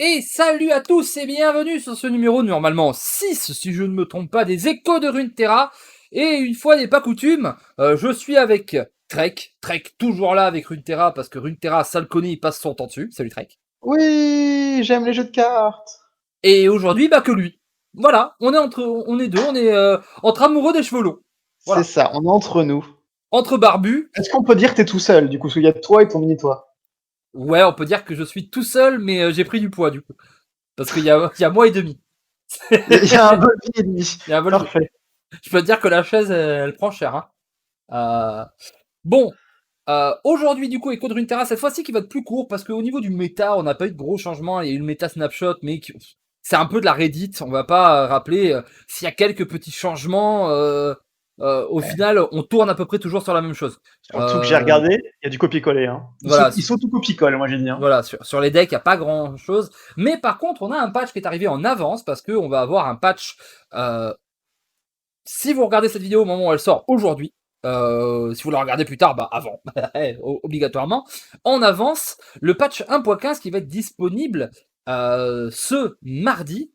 Et salut à tous et bienvenue sur ce numéro normalement 6, si je ne me trompe pas, des échos de Runeterra. Et une fois n'est pas coutume, je suis avec Trek. Trek toujours là avec Runeterra parce que Runeterra, ça le connaît, il passe son temps dessus. Salut Trek. Oui, j'aime les jeux de cartes. Et aujourd'hui, que lui. Voilà, on est deux, on est entre amoureux des cheveux longs. C'est Voilà, ça, on est entre nous. entre barbus. Est-ce qu'on peut dire que t'es tout seul, du coup, parce qu'il y a toi et ton mini-toi? Ouais, on peut dire que je suis tout seul, mais j'ai pris du poids du coup. Parce qu'il y a moi et demi. Il y a un Bobby et demi. Il y a un vol. Parfait. Je peux te dire que la chaise, elle prend cher. Hein. Euh, Bon, aujourd'hui du coup, Echo de Runeterra, cette fois-ci qui va être plus court parce qu'au niveau du méta, on n'a pas eu de gros changements. Il y a eu une méta snapshot, mais c'est un peu de la Reddit. On va pas rappeler s'il y a quelques petits changements. Au final, on tourne à peu près toujours sur la même chose. Surtout que j'ai regardé, il y a du copier-coller. Hein. Voilà, Ils sont tout copie-colle, moi j'ai dit. Hein. voilà, sur les decks, il n'y a pas grand chose. Mais par contre, on a un patch qui est arrivé en avance parce qu'on va avoir un patch. Si vous regardez cette vidéo au moment où elle sort aujourd'hui, si vous la regardez plus tard, avant, obligatoirement, en avance, le patch 1.15 qui va être disponible ce mardi.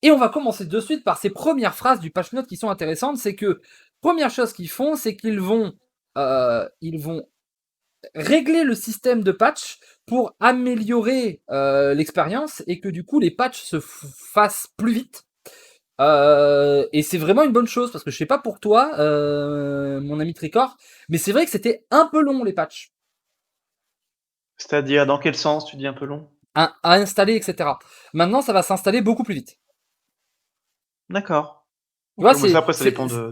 Et on va commencer de suite par ces premières phrases du patch note qui sont intéressantes. C'est que, première chose qu'ils font, c'est qu'ils vont régler le système de patch pour améliorer l'expérience et que du coup les patchs se fassent plus vite. Et c'est vraiment une bonne chose parce que je sais pas pour toi, mon ami Tricor, mais c'est vrai que c'était un peu long les patchs C'est-à-dire, dans quel sens tu dis un peu long? à installer, etc. Maintenant, ça va s'installer beaucoup plus vite. D'accord. Tu vois, Ok, bon, ça après ça dépend des gens. Ça,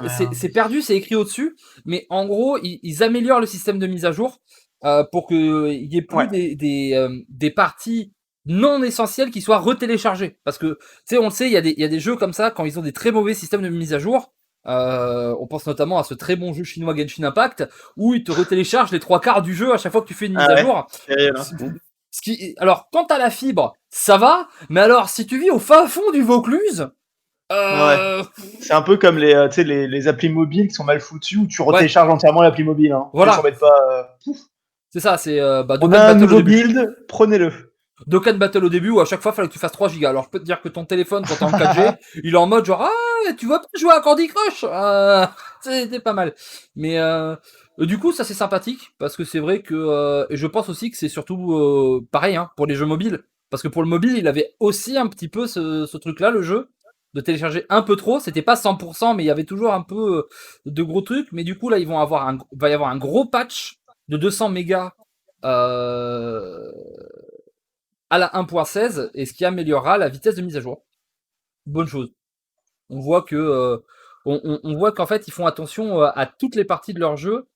mais, c'est perdu, c'est écrit au-dessus, mais en gros, ils améliorent le système de mise à jour pour qu'il y ait plus ouais. des parties non essentielles qui soient retéléchargées. Parce que, tu sais, on le sait, il y a des jeux comme ça, quand ils ont des très mauvais systèmes de mise à jour, on pense notamment à ce très bon jeu chinois Genshin Impact, où ils te retéléchargent les trois quarts du jeu à chaque fois que tu fais une mise Ah à ouais, jour. c'est terrible. Hein. Alors, quand t'as la fibre, ça va, mais alors, si tu vis au fin fond du Vaucluse, Ouais. euh, C'est un peu comme tu sais, les applis mobiles qui sont mal foutues où tu ouais, retélécharges entièrement l'appli mobile. Hein. Tu sais, voilà. ça embête pas. C'est ça, c'est On Dokkan a un Battle au nouveau début. build, prenez-le. Dokkan Battle au début où à chaque fois il fallait que tu fasses 3 gigas. Alors je peux te dire que ton téléphone quand t'es en 4G, il est en mode genre ah tu vas pas jouer à Candy Crush. C'était pas mal. Mais du coup ça c'est sympathique parce que c'est vrai que et je pense aussi que c'est surtout pareil hein, pour les jeux mobiles parce que pour le mobile il avait aussi un petit peu ce truc là le jeu de télécharger un peu trop. C'était pas 100% mais il y avait toujours un peu de gros trucs. Mais du coup là ils vont avoir va y avoir un gros patch de 200 mégas. Euh, à la 1.16 et ce qui améliorera la vitesse de mise à jour. Bonne chose. On voit que on voit qu'en fait ils font attention à toutes les parties de leur jeu,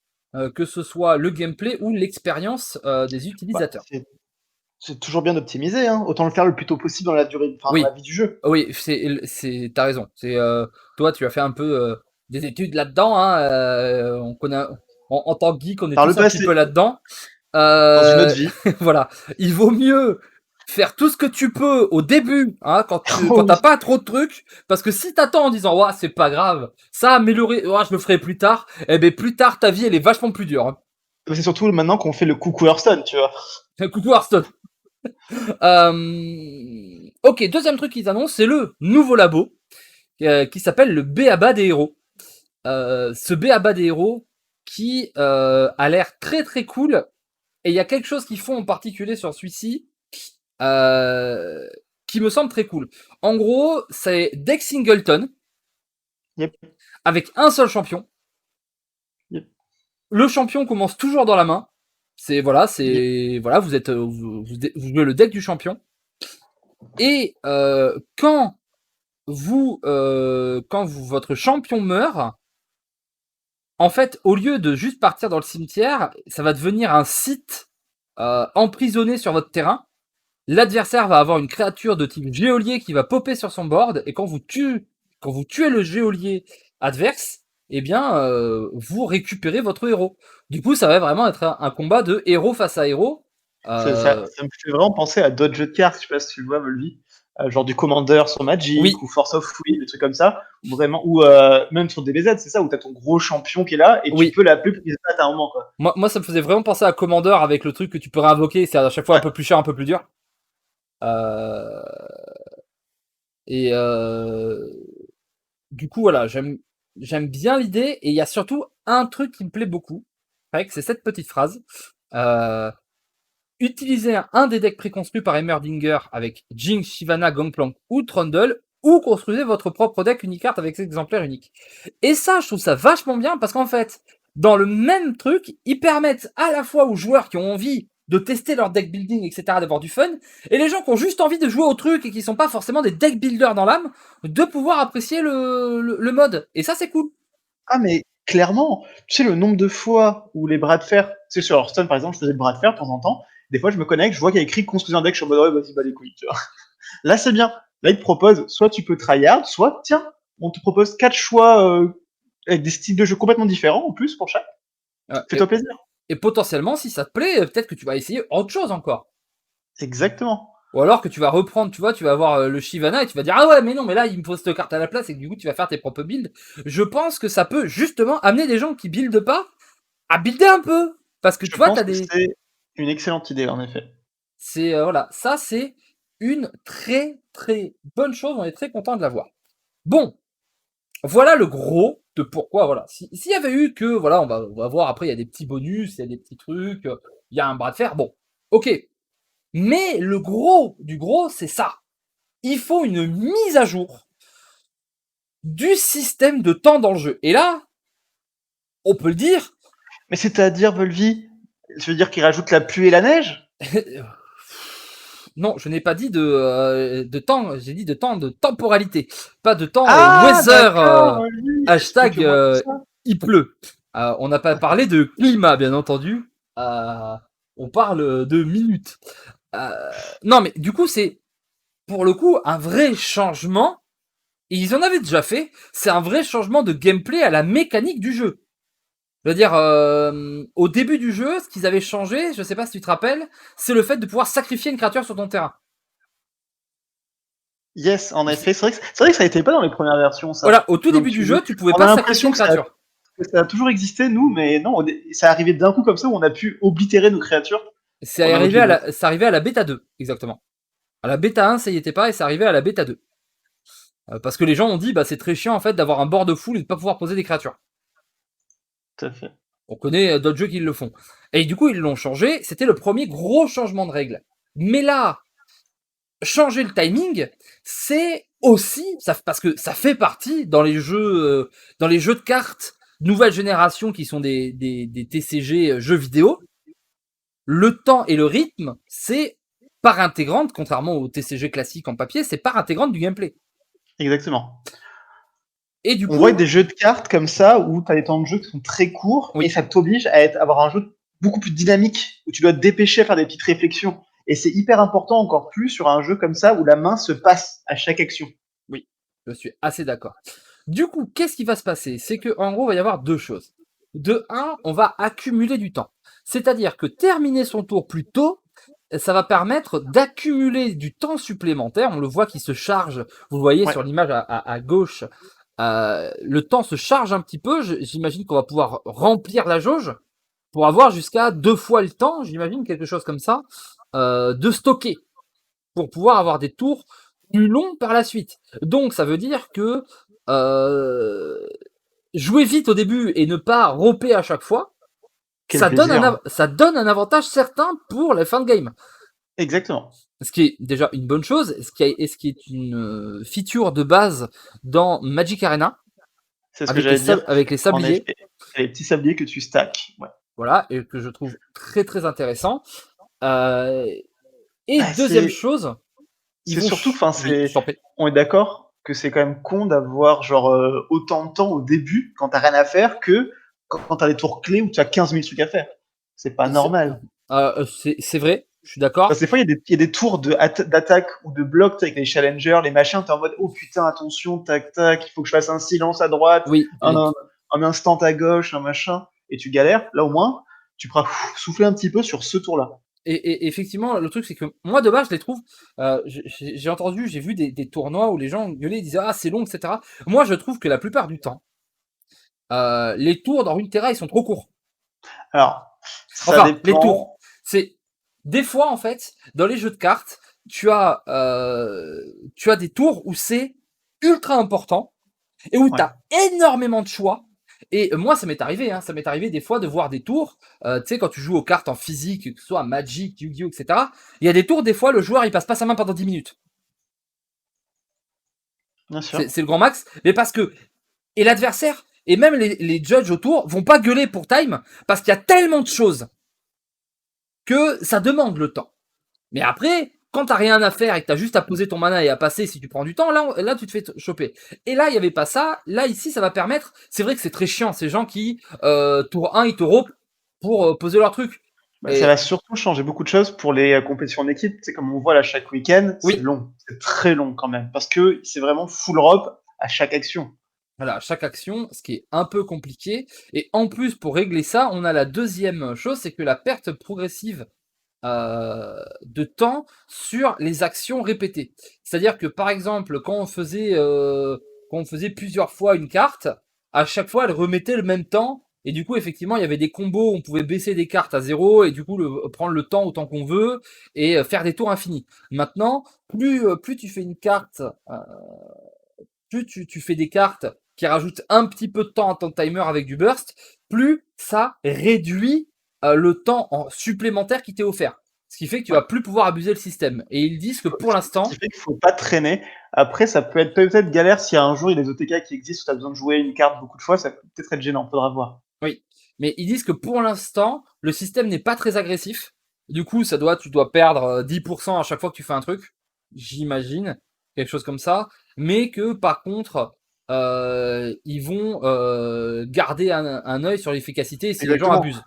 que ce soit le gameplay ou l'expérience des Bah, utilisateurs. c'est toujours bien d'optimiser, hein. Autant le faire le plus tôt possible dans la durée, enfin dans la Oui, vie du jeu. oui, t'as raison. C'est toi tu as fait un peu des études là-dedans. Hein, on connaît en tant que geek on est Par le tous un petit peu passé, là-dedans. dans une autre Euh, vie. voilà, il vaut mieux faire tout ce que tu peux au début, hein, quand Oh t'as oui. pas trop de trucs, parce que si t'attends en disant ouais c'est pas grave, ça a amélioré, ouais, je le ferai plus tard, eh ben plus tard ta vie elle est vachement plus dure. Hein. C'est surtout maintenant qu'on fait le coucou Hearthstone, tu vois. Coucou Hearthstone. Ok, deuxième truc qu'ils annoncent, c'est le nouveau labo qui s'appelle le Béaba des héros. Ce Béaba des héros qui a l'air très très cool. Et il y a quelque chose qu'ils font en particulier sur celui-ci, euh, qui me semble très cool. En gros, c'est deck singleton Yep, avec un seul champion. yep, Le champion commence toujours dans la main. yep. Vous êtes vous jouez le deck du champion. Et votre champion meurt, en fait, au lieu de juste partir dans le cimetière, ça va devenir un site emprisonné sur votre terrain. L'adversaire va avoir une créature de type géolier qui va popper sur son board et quand vous tuez le géolier adverse, eh bien vous récupérez votre héros. Du coup, ça va vraiment être un combat de héros face à héros. Ça me fait vraiment penser à d'autres jeux de cartes, je sais pas si tu le vois, Volvi. Genre du Commander sur Magic Oui, ou Force of Will, des trucs comme ça. Vraiment, ou même sur DBZ, c'est ça, où t'as ton gros champion qui est là et tu oui. peux l'appeler pour qu'il se batte à un moment, quoi. Moi, ça me faisait vraiment penser à Commander avec le truc que tu peux réinvoquer, c'est à chaque fois un Ouais, peu plus cher, un peu plus dur. Euh, et du coup, voilà, j'aime bien l'idée. Et il y a surtout un truc qui me plaît beaucoup. C'est cette petite phrase. Euh, Utilisez un des decks préconstruits par Heimerdinger avec Jinx, Shyvana, Gangplank ou Trundle, ou construisez votre propre deck Unicart avec cet exemplaire unique. Et ça, je trouve ça vachement bien parce qu'en fait, dans le même truc, ils permettent à la fois aux joueurs qui ont envie de tester leur deck building, etc., d'avoir du fun, et les gens qui ont juste envie de jouer au truc et qui sont pas forcément des deck builders dans l'âme, de pouvoir apprécier le mode. Et ça, c'est cool. Ah, mais clairement, tu sais, le nombre de fois où les bras de fer, tu sais, sur Hearthstone par exemple, je faisais le bras de fer de temps en temps, des fois je me connecte, je vois qu'il y a écrit construire un deck, je suis en mode ouais, vas-y, bah les couilles, tu vois. Là, c'est bien. Là, il te propose, soit tu peux tryhard, soit, tiens, on te propose 4 choix avec des styles de jeu complètement différents en plus pour chaque. Et, Fais-toi plaisir. et potentiellement, si ça te plaît, peut-être que tu vas essayer autre chose encore. Exactement. Ou alors que tu vas reprendre, tu vois, tu vas avoir le Shyvana et tu vas dire ah ouais mais non mais là il me faut cette carte à la place et que du coup tu vas faire tes propres builds. Je pense que ça peut justement amener des gens qui buildent pas à builder un peu. Parce que Je tu vois, pense t'as que des. c'est une excellente idée, en effet. C'est voilà, ça c'est une très très bonne chose, on est très content de l'avoir. Bon, voilà le gros de pourquoi, voilà. S'il y avait eu que, voilà, on va voir après, il y a des petits bonus, il y a des petits trucs, il y a un bras de fer, bon, ok. Mais le gros du gros, c'est ça. Il faut une mise à jour du système de temps dans le jeu. Et là, on peut le dire. Mais c'est-à-dire, Volvi, je veux dire qu'il rajoute la pluie et la neige? Non, je n'ai pas dit de temps, j'ai dit de temps de temporalité, pas de temps Ah, weather, d'accord, Volvi, hashtag explique-moi tout ça. il pleut. On n'a pas parlé de climat, bien entendu. On parle de minutes. Non, mais du coup, c'est pour le coup un vrai changement. Et ils en avaient déjà fait. C'est un vrai changement de gameplay à la mécanique du jeu. Je veux dire, au début du jeu, ce qu'ils avaient changé, je sais pas si tu te rappelles, c'est le fait de pouvoir sacrifier une créature sur ton terrain. Yes, en effet, c'est vrai que ça n'était pas dans les premières versions, ça. Voilà, au tout Comme début tu du dis. jeu, tu pouvais On a pas sacrifier l'impression une créature. que ça a toujours existé, nous, mais non, ça arrivait d'un coup comme ça où on a pu oblitérer nos créatures C'est pendant notre arrivé vie à de l'autre. c'est arrivé à la bêta 2, exactement. À la bêta 1, ça y était pas, et c'est arrivé à la bêta 2. Parce que les gens ont dit, bah c'est très chiant en fait d'avoir un board full et de pas pouvoir poser des créatures. Tout à fait. On connaît d'autres jeux qui le font. Et du coup, ils l'ont changé. C'était le premier gros changement de règle. Mais là, changer le timing, c'est aussi, parce que ça fait partie dans les jeux de cartes nouvelle génération qui sont des TCG jeux vidéo. Le temps et le rythme, c'est part intégrante, contrairement au TCG classique en papier, c'est part intégrante du gameplay. Exactement. Et du On voit coup, des jeux de cartes comme ça où tu as des temps de jeu qui sont très courts et oui, ça t'oblige à avoir un jeu beaucoup plus dynamique où tu dois te dépêcher à faire des petites réflexions. Et c'est hyper important encore plus sur un jeu comme ça où la main se passe à chaque action. oui, je suis assez d'accord. Du coup, qu'est-ce qui va se passer? C'est que en gros, il va y avoir deux choses. De un, on va accumuler du temps. C'est-à-dire que terminer son tour plus tôt, ça va permettre d'accumuler du temps supplémentaire. On le voit qui se charge. Vous le voyez Ouais, sur l'image à gauche. Le temps se charge un petit peu. J'imagine qu'on va pouvoir remplir la jauge pour avoir jusqu'à 2 fois le temps, j'imagine, quelque chose comme ça, de stocker pour pouvoir avoir des tours plus longs par la suite. Donc ça veut dire que euh, jouer vite au début et ne pas romper à chaque fois, quel plaisir. ça donne un avantage certain pour les fins de game. Exactement. Ce qui est déjà une bonne chose, ce qui est une feature de base dans Magic Arena, C'est ce que j'allais dire. avec les En sabliers, effet. Les petits sabliers que tu stacks. Ouais. voilà, et que je trouve très très intéressant. Euh, et Bah, deuxième chose, ils c'est vont... surtout, enfin, Oui, je t'en prie. on est d'accord que c'est quand même con d'avoir genre autant de temps au début quand t'as rien à faire que quand t'as des tours clés où tu as 15 000 trucs à faire. C'est pas normal. C'est vrai, je suis Parce d'accord. que des fois, il y a des tours d'attaque ou de bloc avec les challengers, les machins, t'es en mode oh putain, attention, tac tac, il faut que je fasse un silence à droite, Oui, un instant à gauche, un machin, et tu galères. Là, au moins, tu pourras souffler un petit peu sur ce tour-là. et effectivement, le truc, c'est que moi, de base, je les trouve. J'ai entendu, j'ai vu des tournois où les gens gueulaient, ils disaient ah, c'est long, etc. Moi, je trouve que la plupart du temps, les tours dans Runeterra, ils sont trop courts. Alors, ça Enfin, les tours. dépend. C'est des fois, en fait, dans les jeux de cartes, tu as des tours où c'est ultra important et où Ouais. tu as énormément de choix. Et moi, ça m'est arrivé, hein, ça m'est arrivé des fois de voir des tours, tu sais, quand tu joues aux cartes en physique, que ce soit Magic, Yu-Gi-Oh, etc. Il y a des tours, des fois, le joueur, il passe pas sa main pendant 10 minutes. Bien sûr. C'est le grand max. Mais parce que, et l'adversaire, et même les judges autour, vont pas gueuler pour time, parce qu'il y a tellement de choses que ça demande le temps. Mais après, quand t'as rien à faire et que t'as juste à poser ton mana et à passer si tu prends du temps, là tu te fais choper. Et là, il y avait pas ça. Là, ici, ça va permettre. C'est vrai que c'est très chiant, ces gens qui, tour 1, ils te roupent pour poser leur truc. Bah, ça Et va surtout changer beaucoup de choses pour les compétitions d'équipe. C'est comme on voit là chaque week-end, c'est oui, long, c'est très long quand même, parce que c'est vraiment full rope à chaque action. voilà, chaque action, ce qui est un peu compliqué. Et en plus, pour régler ça, on a la deuxième chose, c'est que la perte progressive de temps sur les actions répétées. C'est-à-dire que par exemple, quand on faisait plusieurs fois une carte, à chaque fois elle remettait le même temps. Et du coup, effectivement, il y avait des combos où on pouvait baisser des cartes à zéro et du coup prendre le temps autant qu'on veut et faire des tours infinis. Maintenant, plus tu fais une carte, plus tu fais des cartes qui rajoutent un petit peu de temps à ton timer avec du burst, plus ça réduit le temps supplémentaire qui t'est offert. Ce qui fait que tu vas Ouais. plus pouvoir abuser le système. Et ils disent que pour Ce qui l'instant, fait qu'il faut pas traîner. Après, ça peut être peut-être galère s'il y a un jour il y a des OTK qui existent où tu as besoin de jouer une carte beaucoup de fois, ça peut peut-être être gênant, faudra voir. oui, mais ils disent que pour l'instant, le système n'est pas très agressif. Du coup, tu dois perdre 10% à chaque fois que tu fais un truc, j'imagine, quelque chose comme ça. Mais que par contre, ils vont garder un œil sur l'efficacité si les gens Exactement. abusent.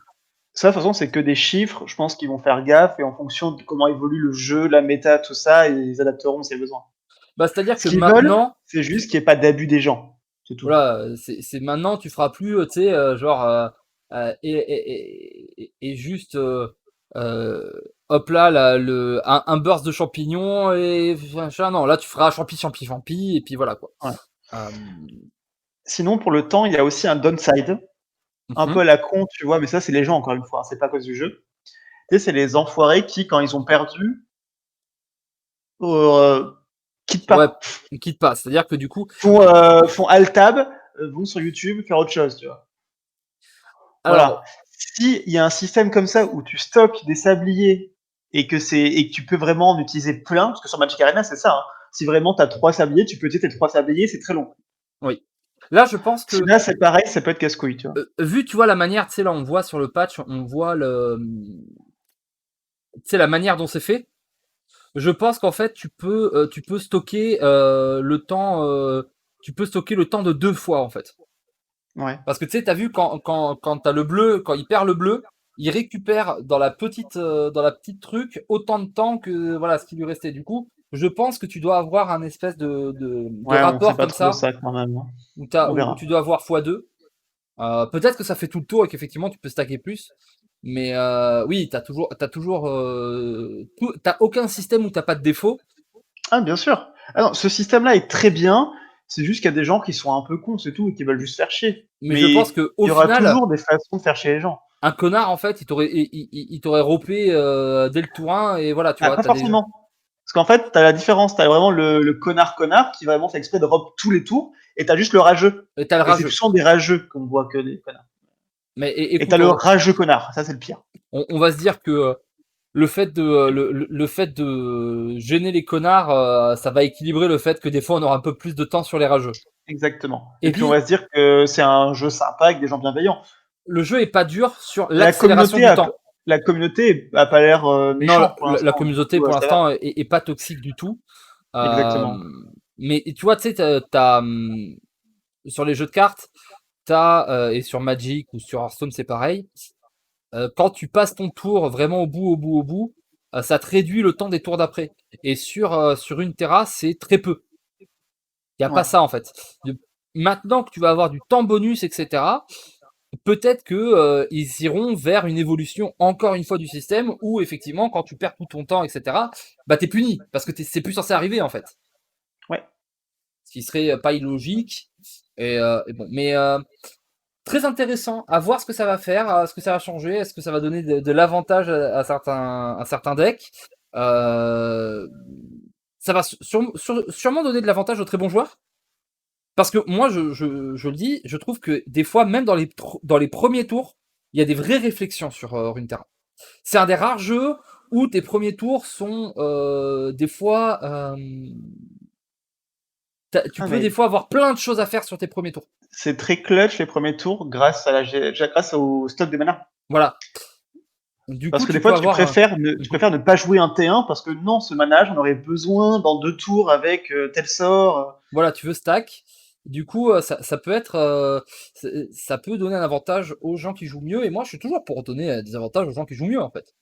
Ça, de toute façon, c'est que des chiffres. Je pense qu'ils vont faire gaffe et en fonction de comment évolue le jeu, la méta, tout ça, ils adapteront s'il y a besoin. Bah, c'est-à-dire Ce que qu'ils veulent, maintenant, c'est juste qu'il n'y ait pas d'abus des gens. C'est tout. voilà, c'est maintenant, tu feras plus, tu sais, genre, et juste, hop là, un burst de champignons et machin. Non, là, tu feras champi, champi, champi, et puis voilà, quoi. Ouais. Euh, Sinon, pour le temps, il y a aussi un downside. Un peu mhm. à la con, tu vois, mais ça, c'est les gens, encore une fois, hein, c'est pas à cause du jeu. Tu sais, c'est les enfoirés qui, quand ils ont perdu, euh, quittent Ouais, pas. quitte pas. C'est-à-dire que du coup, Font alt-tab, vont sur YouTube faire autre chose, tu vois. Voilà. alors, Si il y a un système comme ça où tu stockes des sabliers et que tu peux vraiment en utiliser plein, parce que sur Magic Arena, c'est ça, hein. Si vraiment tu as 3 sabliers, tu peux utiliser tes 3 sabliers, c'est très long. oui. Là, je pense Si que, là, c'est pareil, ça peut être casse-couille, tu vois. vu, tu vois, la manière, tu sais, là, on voit sur le patch, on voit tu sais, la manière dont c'est fait. Je pense qu'en fait, tu peux stocker tu peux stocker le temps de 2 fois en fait. Ouais. Parce que tu sais, t'as vu quand t'as le bleu, quand il perd le bleu, il récupère dans la petite truc autant de temps que voilà ce qui lui restait. Du coup, je pense que tu dois avoir un espèce de Ouais, on sait rapport pas comme trop ça ça quand même, hein. On où verra. tu dois avoir x2. Peut-être que ça fait tout le tour et qu'effectivement tu peux stacker plus. Mais oui, t'as aucun système où t'as pas de défaut. Ah, bien sûr. Ah non, ce système-là est très bien. C'est juste qu'il y a des gens qui sont un peu cons, c'est tout, et qui veulent juste faire chier. Mais je pense Mais que il au y aura final, toujours des façons de faire chier les gens. un connard, en fait, il t'aurait ropé dès le tour 1 et voilà, tu Ah, vois, pas t'as des gens. forcément. Parce qu'en fait, t'as la différence. T'as vraiment le connard qui vraiment fait exprès de rob tous les tours, et t'as juste le rageux. Et t'as le Et c'est plus rageux. souvent des rageux qu'on voit que des connards. Mais Et t'as écoute, le rageux connard, ça c'est le pire. on va se dire que le fait de gêner les connards, ça va équilibrer le fait que des fois on aura un peu plus de temps sur les rageux. Exactement. Et Et puis on va puis, se dire que c'est un jeu sympa avec des gens bienveillants. le jeu est pas dur sur La l'accélération communauté du a, temps. la communauté a pas l'air Non, méchante pour la l'instant. Du communauté coup, pour ça va. l'instant est pas toxique du tout. Euh, Exactement. mais tu vois, tu sais, sur les jeux de cartes, et sur Magic ou sur Hearthstone, c'est pareil. Quand tu passes ton tour vraiment au bout, ça te réduit le temps des tours d'après. Et sur une terrasse, c'est très peu. Il n'y a pas Ouais. ça en fait. Maintenant que tu vas avoir du temps bonus, etc., peut-être que ils iront vers une évolution encore une fois du système où effectivement, quand tu perds tout ton temps, etc., bah t'es puni parce que c'est plus censé arriver en fait. Ouais. Ce qui serait pas illogique. Et bon, mais très intéressant à voir ce que ça va faire, ce que ça va changer, est-ce que ça va donner de l'avantage à certains decks. ça va sûrement donner de l'avantage aux très bons joueurs. Parce que moi, je le dis, je trouve que des fois, même dans les premiers tours, il y a des vraies réflexions sur Runeterra. C'est un des rares jeux où tes premiers tours sont des fois. Tu Ah, peux mais des fois avoir plein de choses à faire sur tes premiers tours. c'est très clutch les premiers tours grâce grâce au stock de mana. Voilà. Du Parce coup, que des tu fois, peux avoir. tu préfères ne pas jouer un T1 parce que non, ce mana, j'en aurais besoin dans 2 tours avec tel sort. Voilà, tu veux stack. Du coup, ça peut être, ça peut donner un avantage aux gens qui jouent mieux. Et moi, je suis toujours pour donner des avantages aux gens qui jouent mieux, en fait.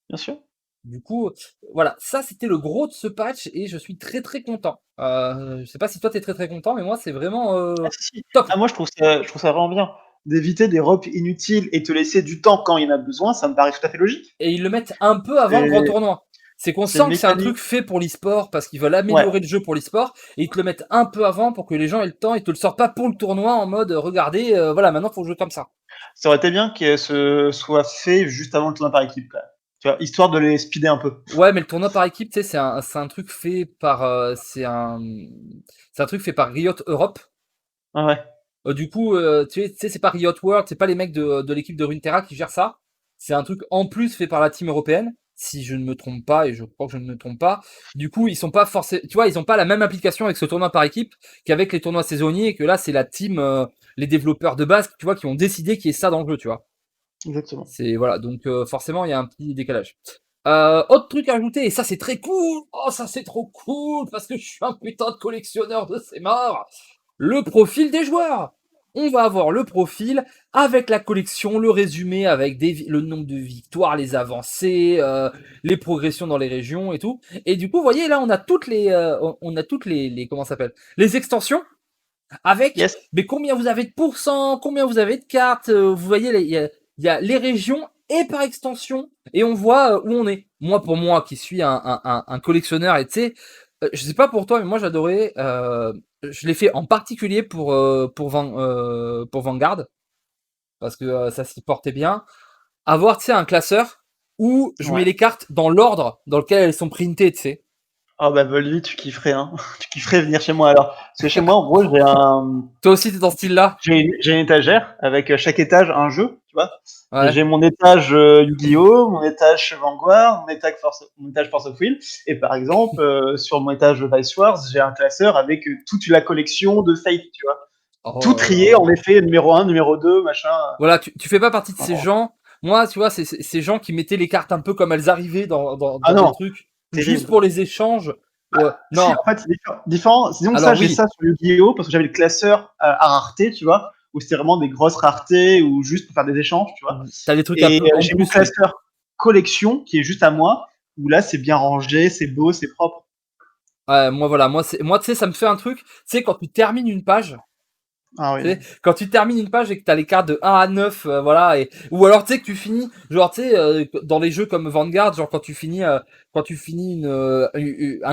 Bien sûr. Du coup, voilà, ça c'était le gros de ce patch et je suis très très content. Je sais pas si toi t'es très très content, mais moi c'est vraiment Ah si, si. top. Ah moi je trouve ça vraiment bien. D'éviter des ropes inutiles et te laisser du temps quand il y en a besoin, ça me paraît tout à fait logique. Et ils le mettent un peu avant le grand C'est tournoi. C'est qu'on c'est une sent que c'est un mécanique. truc fait pour l'e-sport parce qu'ils veulent Ouais, améliorer le jeu pour l'e-sport et ils te le mettent un peu avant pour que les gens aient le temps et te le sortent pas pour le tournoi en mode regardez, voilà, maintenant faut jouer comme ça. ça aurait été bien que ce soit fait juste avant le tournoi par équipe, quand même. Tu vois, histoire de les speeder un peu. Ouais, mais le tournoi par équipe, tu sais, c'est un truc fait par, c'est un truc fait par Riot Europe. Ah ouais. Du coup, tu sais, c'est pas Riot World, c'est pas les mecs de l'équipe de Runeterra qui gèrent ça. C'est un truc en plus fait par la team européenne, si je ne me trompe pas, et je crois que je ne me trompe pas. Du coup, ils sont pas forcés, tu vois, ils ont pas la même application avec ce tournoi par équipe qu'avec les tournois saisonniers, et que là, c'est la team, les développeurs de base, tu vois, qui ont décidé qu'il y ait ça dans le jeu, tu vois. Exactement. C'est voilà, donc forcément, il y a un petit décalage. Autre truc à ajouter, et ça c'est très cool. Oh, ça c'est trop cool parce que je suis un putain de collectionneur de ces morts. Le profil des joueurs. On va avoir le profil avec la collection, le résumé avec le nombre de victoires, les avancées, les progressions dans les régions et tout. Et du coup, vous voyez là, on a toutes comment ça s'appelle, les extensions avec Yes. mais combien vous avez de pourcents, combien vous avez de cartes. Vous voyez, il y a les régions et par extension, et on voit où on est. Moi, pour moi, qui suis un collectionneur, et tu sais, je sais pas pour toi, mais moi j'adorais. Je l'ai fait en particulier pour Vanguard, parce que ça s'y portait bien. Avoir, tu sais, un classeur où je mets Ouais. les cartes dans l'ordre dans lequel elles sont printées, tu sais. Ah bah Volvi, tu kifferais, hein. Tu kifferais venir chez moi alors. Parce que chez moi, en gros, Toi aussi, t'es dans ce style-là? j'ai une étagère avec chaque étage un jeu, tu vois. Et Ouais. j'ai mon étage Yu-Gi-Oh, mon étage Vanguard, mon étage Force of Will. Et par exemple, sur mon étage Vice Wars, j'ai un classeur avec toute la collection de Fate, tu vois. Tout Oh là trié, là. en effet, numéro un, numéro 2, machin. Voilà, tu fais pas partie de ces Oh. gens. Moi, tu vois, c'est ces gens qui mettaient les cartes un peu comme elles arrivaient Ah dans des non, trucs juste terrible. pour les échanges. Ouais. Si, Non. en fait, c'est différent. Disons que ça, Alors j'ai oui, ça sur Yu-Gi-Oh! Parce que j'avais le classeur à rareté, tu vois, où c'était vraiment des grosses raretés ou juste pour faire des échanges, tu vois. t'as des trucs un Et peu en j'ai mon plus, oui. classeur collection qui est juste à moi, où là, c'est bien rangé, c'est beau, c'est propre. Ouais, moi voilà, moi tu sais, ça me fait un truc. Tu sais, quand tu termines une page, Ah tu oui. sais, quand tu termines une page et que t'as les cartes de 1 à 9, voilà, ou alors tu sais que tu finis, genre tu sais, dans les jeux comme Vanguard, genre quand tu finis un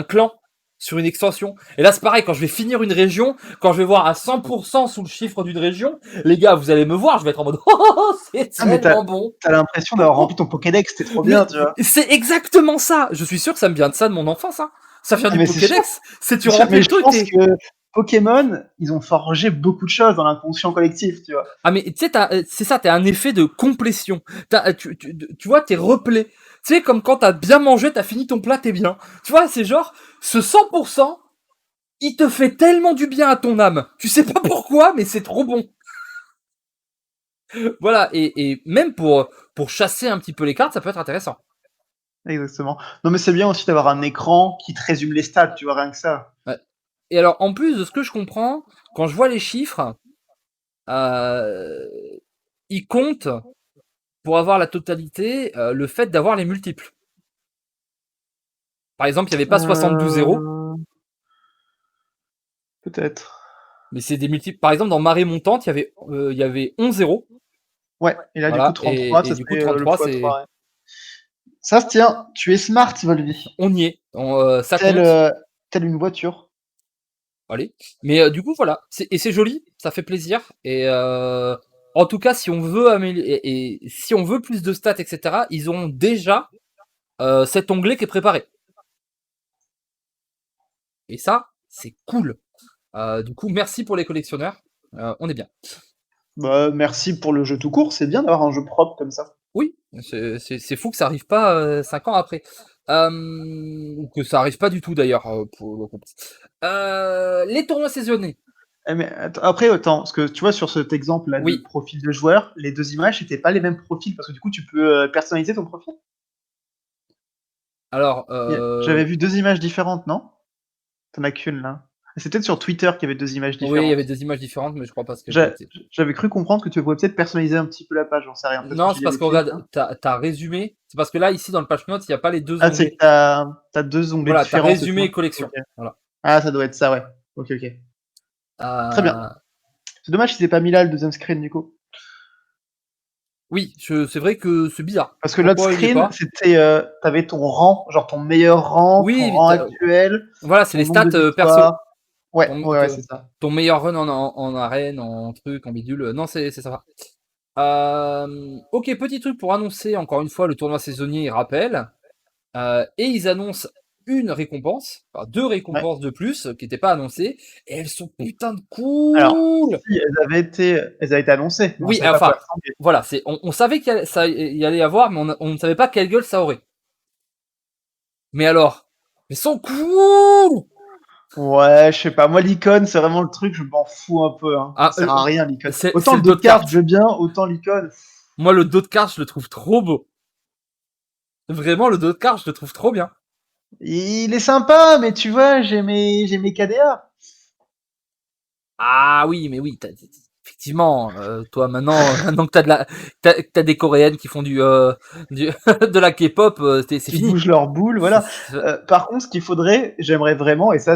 clan sur une extension. Et là c'est pareil, quand je vais finir une région, quand je vais voir à 100% sous le chiffre d'une région, les gars, vous allez me voir, je vais être en mode oh, c'est Ah, mais tellement bon. t'as l'impression d'avoir Oh, rempli ton Pokédex, c'était trop bien, mais tu vois. c'est exactement ça. Je suis sûr que ça me vient de ça de mon enfance, hein. Ça vient Ah, du mais c'est sûr, Pokédex. C'est tu c'est sûr. remplis Mais le je truc, pense t'es. que Pokémon, ils ont forgé beaucoup de choses dans l'inconscient collectif, tu vois. Ah mais tu sais, c'est ça, t'as un effet de complétion. Tu vois, t'es replay. Tu sais, comme quand t'as bien mangé, t'as fini ton plat, t'es bien. Tu vois, c'est genre, ce 100%, il te fait tellement du bien à ton âme. Tu sais pas pourquoi, mais c'est trop bon. Voilà, et même pour chasser un petit peu les cartes, ça peut être intéressant. Exactement. Non, mais c'est bien aussi d'avoir un écran qui te résume les stats, tu vois, rien que ça. Ouais. Et alors, en plus de ce que je comprends, quand je vois les chiffres, euh, ils comptent, pour avoir la totalité, le fait d'avoir les multiples. Par exemple, il n'y avait pas 72-0, Euh, peut-être. mais c'est des multiples. Par exemple, dans marée montante, il y avait 11-0. Ouais, et là, du coup, Voilà, 33, et ça du coup, serait le 33, c'est. x3. Ouais. Ça se tient, tu es smart, Volvi. On y est. Ça Telle, compte. telle une voiture. Allez. Mais du coup, voilà. Et c'est joli, ça fait plaisir. Et en tout cas, si on veut améliorer, et si on veut plus de stats, etc., ils ont déjà cet onglet qui est préparé. Et ça, c'est cool. Du coup, merci pour les collectionneurs. On est bien. Bah, merci pour le jeu tout court, c'est bien d'avoir un jeu propre comme ça. Oui, c'est fou que ça arrive pas 5 ans après. Ou que ça arrive pas du tout d'ailleurs pour le coup. Les tournois saisonniers. Mais après, attends, parce que tu vois, sur cet exemple-là de Oui. profil de joueur, les deux images n'étaient pas les mêmes profils, parce que du coup, tu peux personnaliser ton profil. Alors, J'avais vu deux images différentes, non? T'en as qu'une là. C'est peut-être sur Twitter qu'il y avait deux images oui, il y avait différentes. 2 images différentes, mais je crois pas ce qu'elles J'a- étaient. J'avais cru comprendre que tu pouvais peut-être personnaliser un petit peu la page, j'en sais rien. Peut-être que Non, j'ai c'est dit parce que bêtises, regarde, hein. t'as résumé. C'est parce que là, ici, dans le patch notes, il n'y a pas les deux Ah, c'est que onglets. t'as deux onglets Voilà, t'as différents, c'est résumé ça? et collection. Ok. Voilà. Ah, ça doit être ça, ouais. Ok, ok. Très bien. Euh, C'est dommage qu'ils aient pas mis là le deuxième screen du coup. oui, c'est vrai que c'est bizarre. Parce que l'autre Pourquoi il y est screen, pas? c'était, t'avais ton rang, genre ton meilleur rang, ton Oui, rang actuel, voilà, c'est ton les nombre stats de perso. victoires. Ouais, Ton, ouais, ouais, te- c'est ça. ton meilleur run en arène, en truc, en bidule. Non, c'est ça. Ok, petit truc pour annoncer encore une fois le tournoi saisonnier, rappel. Et ils annoncent une récompense, enfin 2 Ouais. récompenses de plus qui n'étaient pas annoncées. Et elles sont putain de Alors, cool! si elles avaient été annoncées, mais on Oui, savait pas quoi enfin, ressembler. voilà, on savait ça y allait y avoir, mais on ne savait pas quelle gueule ça aurait. Mais alors, elles sont cool! Ouais, je sais pas. Moi, l'icône, c'est vraiment le truc, je m'en fous un peu, hein. Ça Ah, sert à rien, l'icône. c'est Autant le le dos dos de de carte, je carte. veux bien, autant l'icône. Moi, le dos de carte, je le trouve trop beau. Vraiment, le dos de carte, je le trouve trop bien. Il est sympa, mais tu vois, j'ai mes KDA. Ah oui, mais oui, effectivement, toi maintenant que t'as des Coréennes qui font de la K-pop, c'est Qui fini. bougent leurs boules, C'est- voilà. c'est- Par contre, ce qu'il faudrait, j'aimerais vraiment, et ça,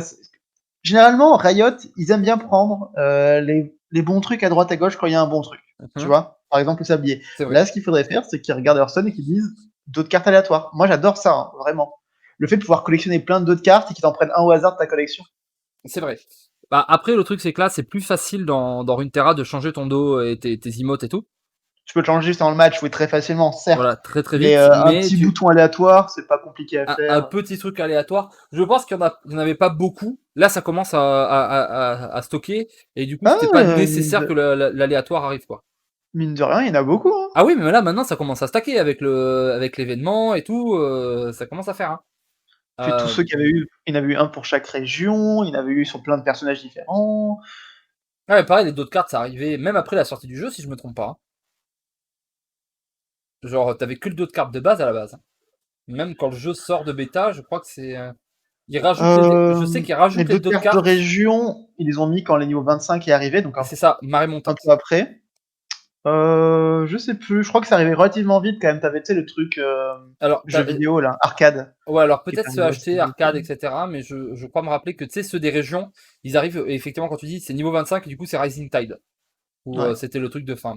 généralement, Riot, ils aiment bien prendre les bons trucs à droite à gauche quand il y a un bon truc. Tu Mhm, vois? Par exemple, le sablier. c'est vrai, Là, ce qu'il faudrait faire, c'est qu'ils regardent Hearthstone et qu'ils disent d'autres cartes aléatoires. Moi, j'adore ça, hein, vraiment. Le fait de pouvoir collectionner plein d'autres cartes et qu'ils t'en prennent un au hasard de ta collection. c'est vrai. Bah, après, le truc, c'est que là, c'est plus facile dans Runeterra de changer ton dos et tes emotes et tout. Tu peux le changer juste dans le match, oui, très facilement, certes. Voilà, très très Mais vite, un mais petit bouton aléatoire, c'est pas compliqué à un faire. petit truc aléatoire. Je pense qu'il y en avait pas beaucoup. Là, ça commence à stocker et du coup, Ah, c'était pas mine nécessaire que de, l'aléatoire arrive, quoi. mine de rien, il y en a beaucoup, hein. Ah oui, mais là maintenant ça commence à stacker avec l'événement et tout, ça commence à faire. Hein. Puis tous ceux qui avaient eu, il y en avait eu un pour chaque région, il y en avait eu sur plein de personnages différents. Ouais, pareil, les d'autres cartes ça arrivait même après la sortie du jeu si je me trompe pas. Hein. Genre t'avais que le dos de cartes de base à la base. Hein. Même quand le jeu sort de bêta, je crois que c'est, je sais qu'ils Les rajoutent les d'autres dos de cartes de cartes. région, ils les ont mis quand les niveaux 25 est arrivé, donc C'est ça, marée un montante. peu après. Je sais plus, je crois que ça arrivait relativement vite quand même. T'avais, tu sais, le truc Alors, jeu vidéo là, arcade, ouais, alors qui est peut-être ceux arrivé assez achetés, vite. arcade, etc. Mais je crois me rappeler que tu sais, ceux des régions, ils arrivent, et effectivement, quand tu dis c'est niveau 25, et du coup c'est Rising Tide. Ou Ouais. c'était le truc de fin.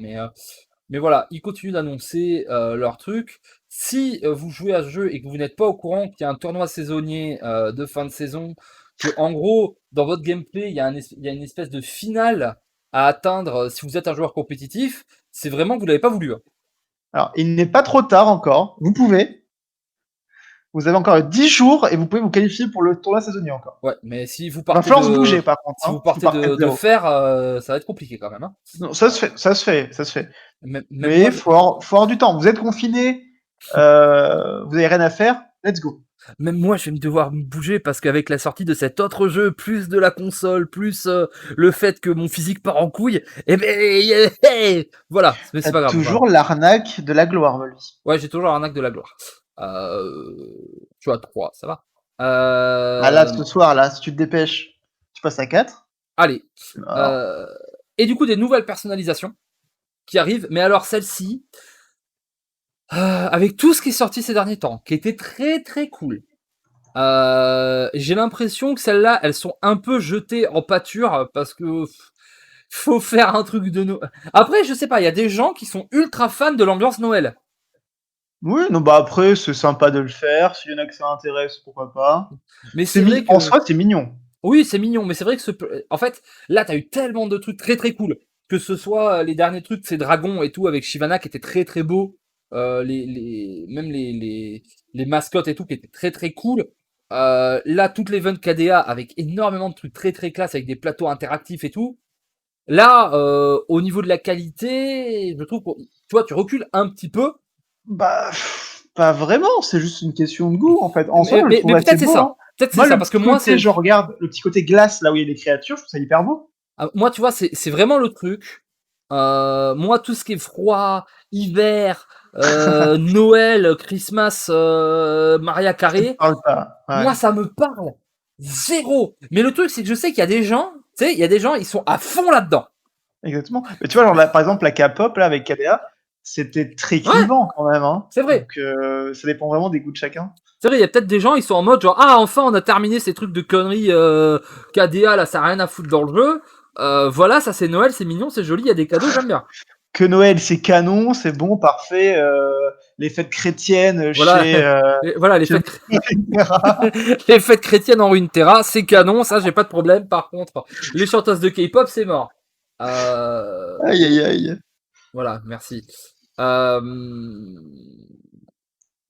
Mais voilà, ils continuent d'annoncer leur truc. Si vous jouez à ce jeu et que vous n'êtes pas au courant qu'il y a un tournoi saisonnier de fin de saison, que en gros, dans votre gameplay, il y a une espèce de finale à atteindre si vous êtes un joueur compétitif, c'est vraiment que vous l'avez pas voulu. Hein. Alors, il n'est pas trop tard encore. Vous pouvez. Vous avez encore 10 jours et vous pouvez vous qualifier pour le tournoi saisonnier encore. Ouais, mais si vous Va partez falloir se bouger par contre, si vous si vous partez partez de de zéro. fer, ça va être compliqué quand même. Hein. Non, ça se fait, ça se fait, ça se fait. Même Mais moi, faut avoir du temps. Vous êtes confiné, vous avez rien à faire, let's go. Même moi, je vais me devoir me bouger parce qu'avec la sortie de cet autre jeu, plus de la console, plus le fait que mon physique part en couille, eh ben, voilà, mais c'est T'as pas grave. Voilà. toujours l'arnaque de la gloire, Volvis. Ouais, j'ai toujours l'arnaque de la gloire. Tu as 3, ça va. Ah là, ce soir, là, si tu te dépêches, tu passes à 4. Allez. Alors, Euh, et du coup, des nouvelles personnalisations qui arrivent, mais alors celle-ci, avec tout ce qui est sorti ces derniers temps, qui était très très cool. J'ai l'impression que celles-là, elles sont un peu jetées en pâture parce que faut faire un truc de Noël. Après, je sais pas, il y a des gens qui sont ultra fans de l'ambiance Noël. oui, non, bah après, c'est sympa de le faire. S'il y en a que ça intéresse, pourquoi pas. Mais c'est vrai En que soi, c'est mignon. oui, c'est mignon, mais c'est vrai que en fait, là, t'as eu tellement de trucs très très cool. Que ce soit les derniers trucs, ces dragons et tout avec Shyvana qui étaient très très beaux, même les mascottes et tout qui étaient très très cool. Là, toutes les l'event KDA avec énormément de trucs très très classe avec des plateaux interactifs et tout. Là, au niveau de la qualité, je trouve que tu vois, tu recules un petit peu. Bah, pas vraiment, c'est juste une question de goût, en fait. En soi, Mais, je le mais, trouve mais assez peut-être c'est beau, ça. hein. Peut-être c'est Moi, ça, le parce que petit moi, côté, c'est, je regarde le petit côté glace, là où il y a les créatures, je trouve ça hyper beau. moi, tu vois, c'est vraiment le truc. Moi, tout ce qui est froid, hiver, Noël, Christmas, Maria Ça te Carré, parle pas, moi, ouais. ça me parle zéro. Mais le truc, c'est que je sais qu'il y a des gens, tu sais, il y a des gens, ils sont à fond là-dedans. Exactement. Mais tu vois, genre, là, par exemple, la K-pop, là, avec KDA, c'était très Ouais, clivant, quand même, hein. c'est vrai. Donc, ça dépend vraiment des goûts de chacun. C'est vrai, il y a peut-être des gens, ils sont en mode genre, ah, enfin, on a terminé ces trucs de conneries KDA, là, ça a rien à foutre dans le jeu. Voilà, ça c'est Noël, c'est mignon, c'est joli, il y a des cadeaux, j'aime bien. Que Noël, c'est canon, c'est bon, parfait. Les fêtes chrétiennes Voilà, chez, voilà chez les fêtes chrétiennes en Runeterra, c'est canon, ça j'ai pas de problème. Par contre, les chanteuses de K-pop, c'est mort. Aïe, aïe, aïe. Voilà, merci. Euh,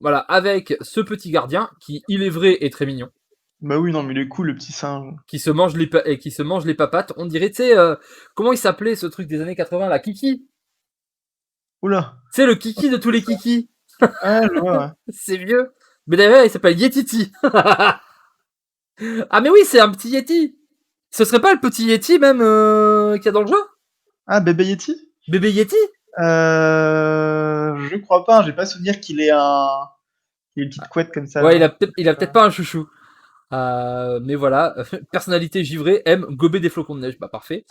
voilà, avec ce petit gardien qui, il est vrai, est très mignon, Bah oui, non, mais il est cool, le petit singe. qui se mange et qui se mange les papates. On dirait, tu sais, comment il s'appelait ce truc des années 80, la Kiki. Oula. C'est le Kiki de tous les Kiki. Ah, je vois, ouais. C'est vieux. Mais d'ailleurs, il s'appelle Yetiti. Ah mais oui, c'est un petit Yeti. Ce serait pas le petit Yeti même qu'il y a dans le jeu? Ah, bébé Yeti? Bébé Yeti? Je crois pas, j'ai pas souvenir qu'il ait une petite couette comme ça, Ouais, non. il a peut-être pas un chouchou. Mais voilà, personnalité givrée, aime gober des flocons de neige. Bah parfait.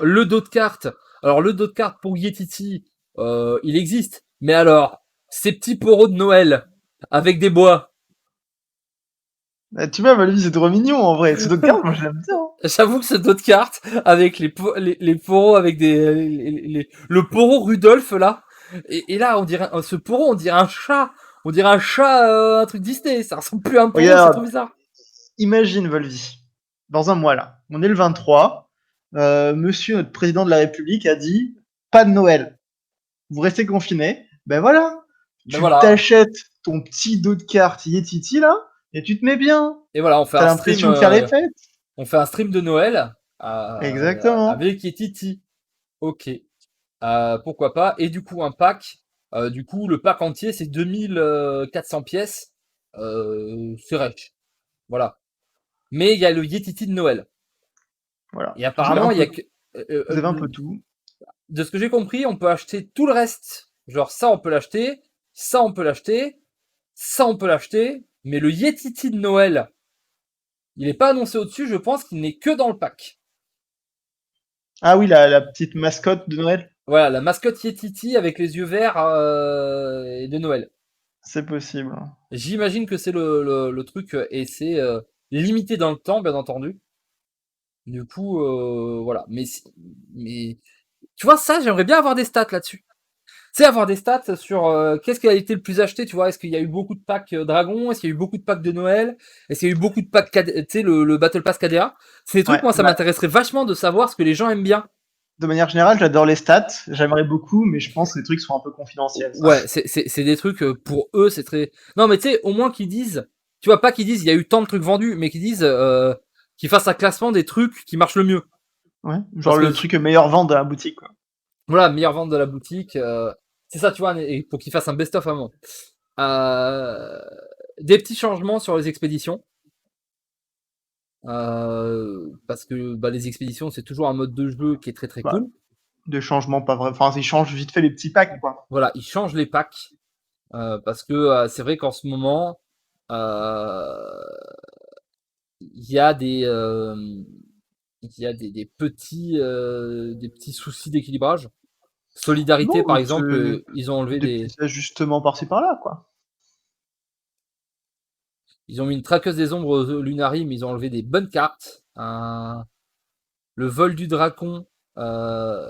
Le dos de carte. Alors le dos de carte pour Yetiti, il existe. Mais alors, ces petits poros de Noël avec des bois. Ah, tu vois, bah, lui, c'est trop mignon, en vrai. Ce d'autres garde, moi, je l'aime bien, hein. J'avoue que ce dos de carte avec les poros avec des le poro Rudolph là et là on dirait ce poro on dirait un chat, on dirait un chat un truc Disney, ça ressemble plus à un poro, c'est trop Regarde, bizarre. imagine, Volvi, dans un mois, là, on est le 23, monsieur, notre président de la République, a dit, pas de Noël, vous restez confinés, ben voilà, Ben tu voilà. t'achètes ton petit dos de carte Yetiti, là, et tu te mets bien. Et voilà, T'as l'impression de faire les fêtes. on fait un stream de Noël Exactement. avec Titi. OK. Pourquoi pas et du coup un pack du coup le pack entier c'est 2400 pièces. C'est riche. Voilà. Mais il y a le Yetiti de Noël. Voilà. Et Vous avez un apparemment, il y a peu, que, vous avez un peu tout. de ce que j'ai compris, on peut acheter tout le reste. Genre ça, on peut l'acheter, ça, on peut l'acheter, ça, on peut l'acheter. Mais le Yetiti de Noël, il n'est pas annoncé au-dessus. Je pense qu'il n'est que dans le pack. Ah oui, la petite mascotte de Noël, Voilà, la mascotte Yetiti avec les yeux verts et de Noël. c'est possible. J'imagine que c'est le truc et c'est limité dans le temps, bien entendu. Du coup, voilà. Mais tu vois, ça, j'aimerais bien avoir des stats là-dessus. Tu sais, avoir des stats sur qu'est-ce qui a été le plus acheté, tu vois. Est-ce qu'il y a eu beaucoup de packs Dragon? Est-ce qu'il y a eu beaucoup de packs de Noël? Est-ce qu'il y a eu beaucoup de packs, tu sais, le Battle Pass KDA? C'est des trucs, Ouais, moi, ça bah, m'intéresserait vachement de savoir ce que les gens aiment bien. de manière générale, j'adore les stats, j'aimerais beaucoup, mais je pense que les trucs sont un peu confidentiels, ça. Ouais, c'est des trucs, pour eux, c'est très... Non, mais tu sais, au moins qu'ils disent... Tu vois, pas qu'ils disent il y a eu tant de trucs vendus, mais qu'ils disent... qu'ils fassent un classement des trucs qui marchent le mieux. Ouais, genre Parce que, le truc meilleur vente de la boutique, quoi. voilà, meilleure vente de la boutique. C'est ça, tu vois, et pour qu'ils fassent un best-of avant. Euh, des petits changements sur les expéditions. Parce que bah, les expéditions, c'est toujours un mode de jeu qui est très très Bah, cool. des changements pas vrais. Enfin, ils changent vite fait les petits packs, quoi. Voilà, ils changent les packs. Parce que c'est vrai qu'en ce moment, euh, il y a il y a des petits soucis d'équilibrage. Solidarité, Non, par c'est exemple, ils ont enlevé des petits ajustements par-ci par-là, quoi. ils ont mis une traqueuse des ombres aux Lunari, mais ils ont enlevé des bonnes cartes. Le vol du dragon, euh,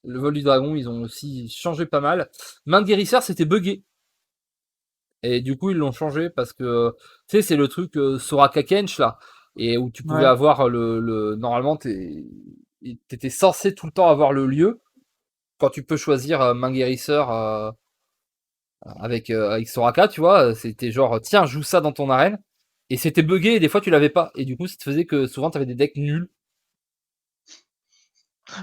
le vol du dragon, ils ont aussi changé pas mal. Main de guérisseur, c'était buggé. Et du coup, ils l'ont changé parce que, tu sais, c'est le truc Soraka Kench, là. Et où tu pouvais Ouais. avoir normalement, t'étais censé tout le temps avoir le lieu. Quand tu peux choisir main guérisseur. avec Soraka, tu vois, c'était genre tiens, joue ça dans ton arène. Et c'était buggé et des fois tu l'avais pas. Et du coup, ça te faisait que souvent tu avais des decks nuls.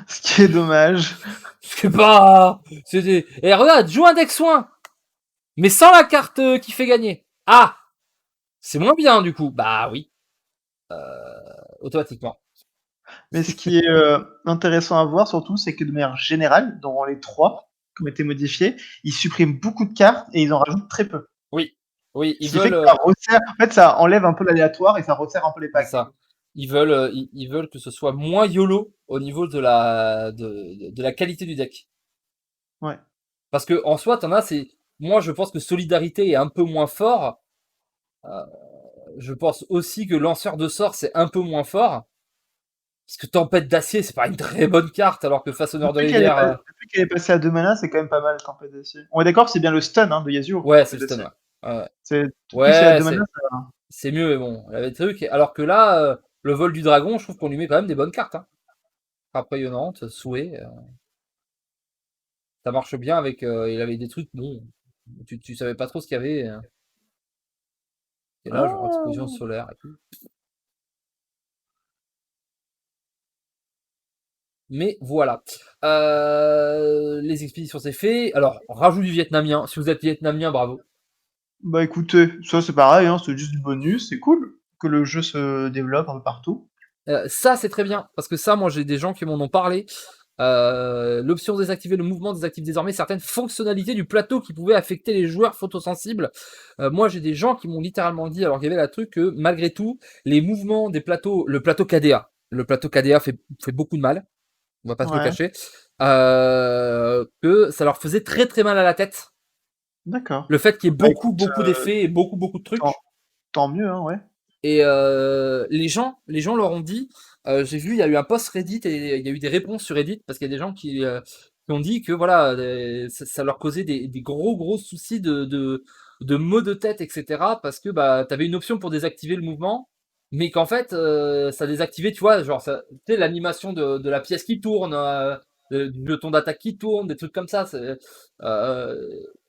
Ce qui est dommage. C'est pas. C'était. Et regarde, joue un deck soin, mais sans la carte qui fait gagner. Ah, c'est moins bien du coup. Bah oui, automatiquement. Mais ce qui est intéressant à voir surtout, c'est que de manière générale, dans les 3 qui ont été modifiés, ils suppriment beaucoup de cartes et ils en rajoutent très peu. Oui, oui, Ce ils qui fait veulent. que ça resserre, en fait, ça enlève un peu l'aléatoire et ça resserre un peu les C'est packs. ça. Ils veulent que ce soit moins YOLO au niveau de la qualité du deck. Ouais. Parce que en soi, t'en as, c'est. Moi, je pense que Solidarité est un peu moins fort. Euh, je pense aussi que Lanceur de sorts, c'est un peu moins fort. Parce que Tempête d'acier, c'est pas une très bonne carte, alors que Façonneur de rivière. Depuis qu'elle est passée à 2 mana, c'est quand même pas mal, Tempête d'acier. On est d'accord que c'est bien le stun de Yasuo, Ouais, c'est Tempête le stun, d'acier. ouais. Ouais, Depuis que c'est à ouais 2 mana, ça va. c'est mieux, mais bon, elle avait des trucs. Alors que là, le vol du dragon, je trouve qu'on lui met quand même des bonnes cartes. Hein. Rayonnante, Souhait, ça marche bien avec. Il avait des trucs, bon, tu savais pas trop ce qu'il y avait. Et là, genre explosion Ah. solaire et tout. Mais voilà. Les expéditions, c'est fait. Alors, rajout du vietnamien. Si vous êtes vietnamien, bravo. Bah écoutez, ça c'est pareil, hein, c'est juste du bonus, c'est cool que le jeu se développe un peu partout. Ça, c'est très bien. Parce que ça, moi, j'ai des gens qui m'en ont parlé. L'option désactiver le mouvement désactive désormais certaines fonctionnalités du plateau qui pouvaient affecter les joueurs photosensibles. Moi, j'ai des gens qui m'ont littéralement dit, alors qu'il y avait la truc, que malgré tout, les mouvements des plateaux, le plateau KDA fait beaucoup de mal, on va pas se le Ouais, cacher, que ça leur faisait très très mal à la tête. d'accord. Le fait qu'il y ait Bah beaucoup d'effets et beaucoup de tant, trucs. tant mieux, hein, ouais. Et les gens leur ont dit, j'ai vu, il y a eu un post Reddit et il y a eu des réponses sur Reddit parce qu'il y a des gens qui ont dit que voilà, ça leur causait des gros soucis de maux de tête, etc. Parce que bah t'avais une option pour désactiver le mouvement, mais qu'en fait ça désactivait, tu vois, genre ça, tu sais, l'animation de la pièce qui tourne, du jeton d'attaque qui tourne, des trucs comme ça. Euh,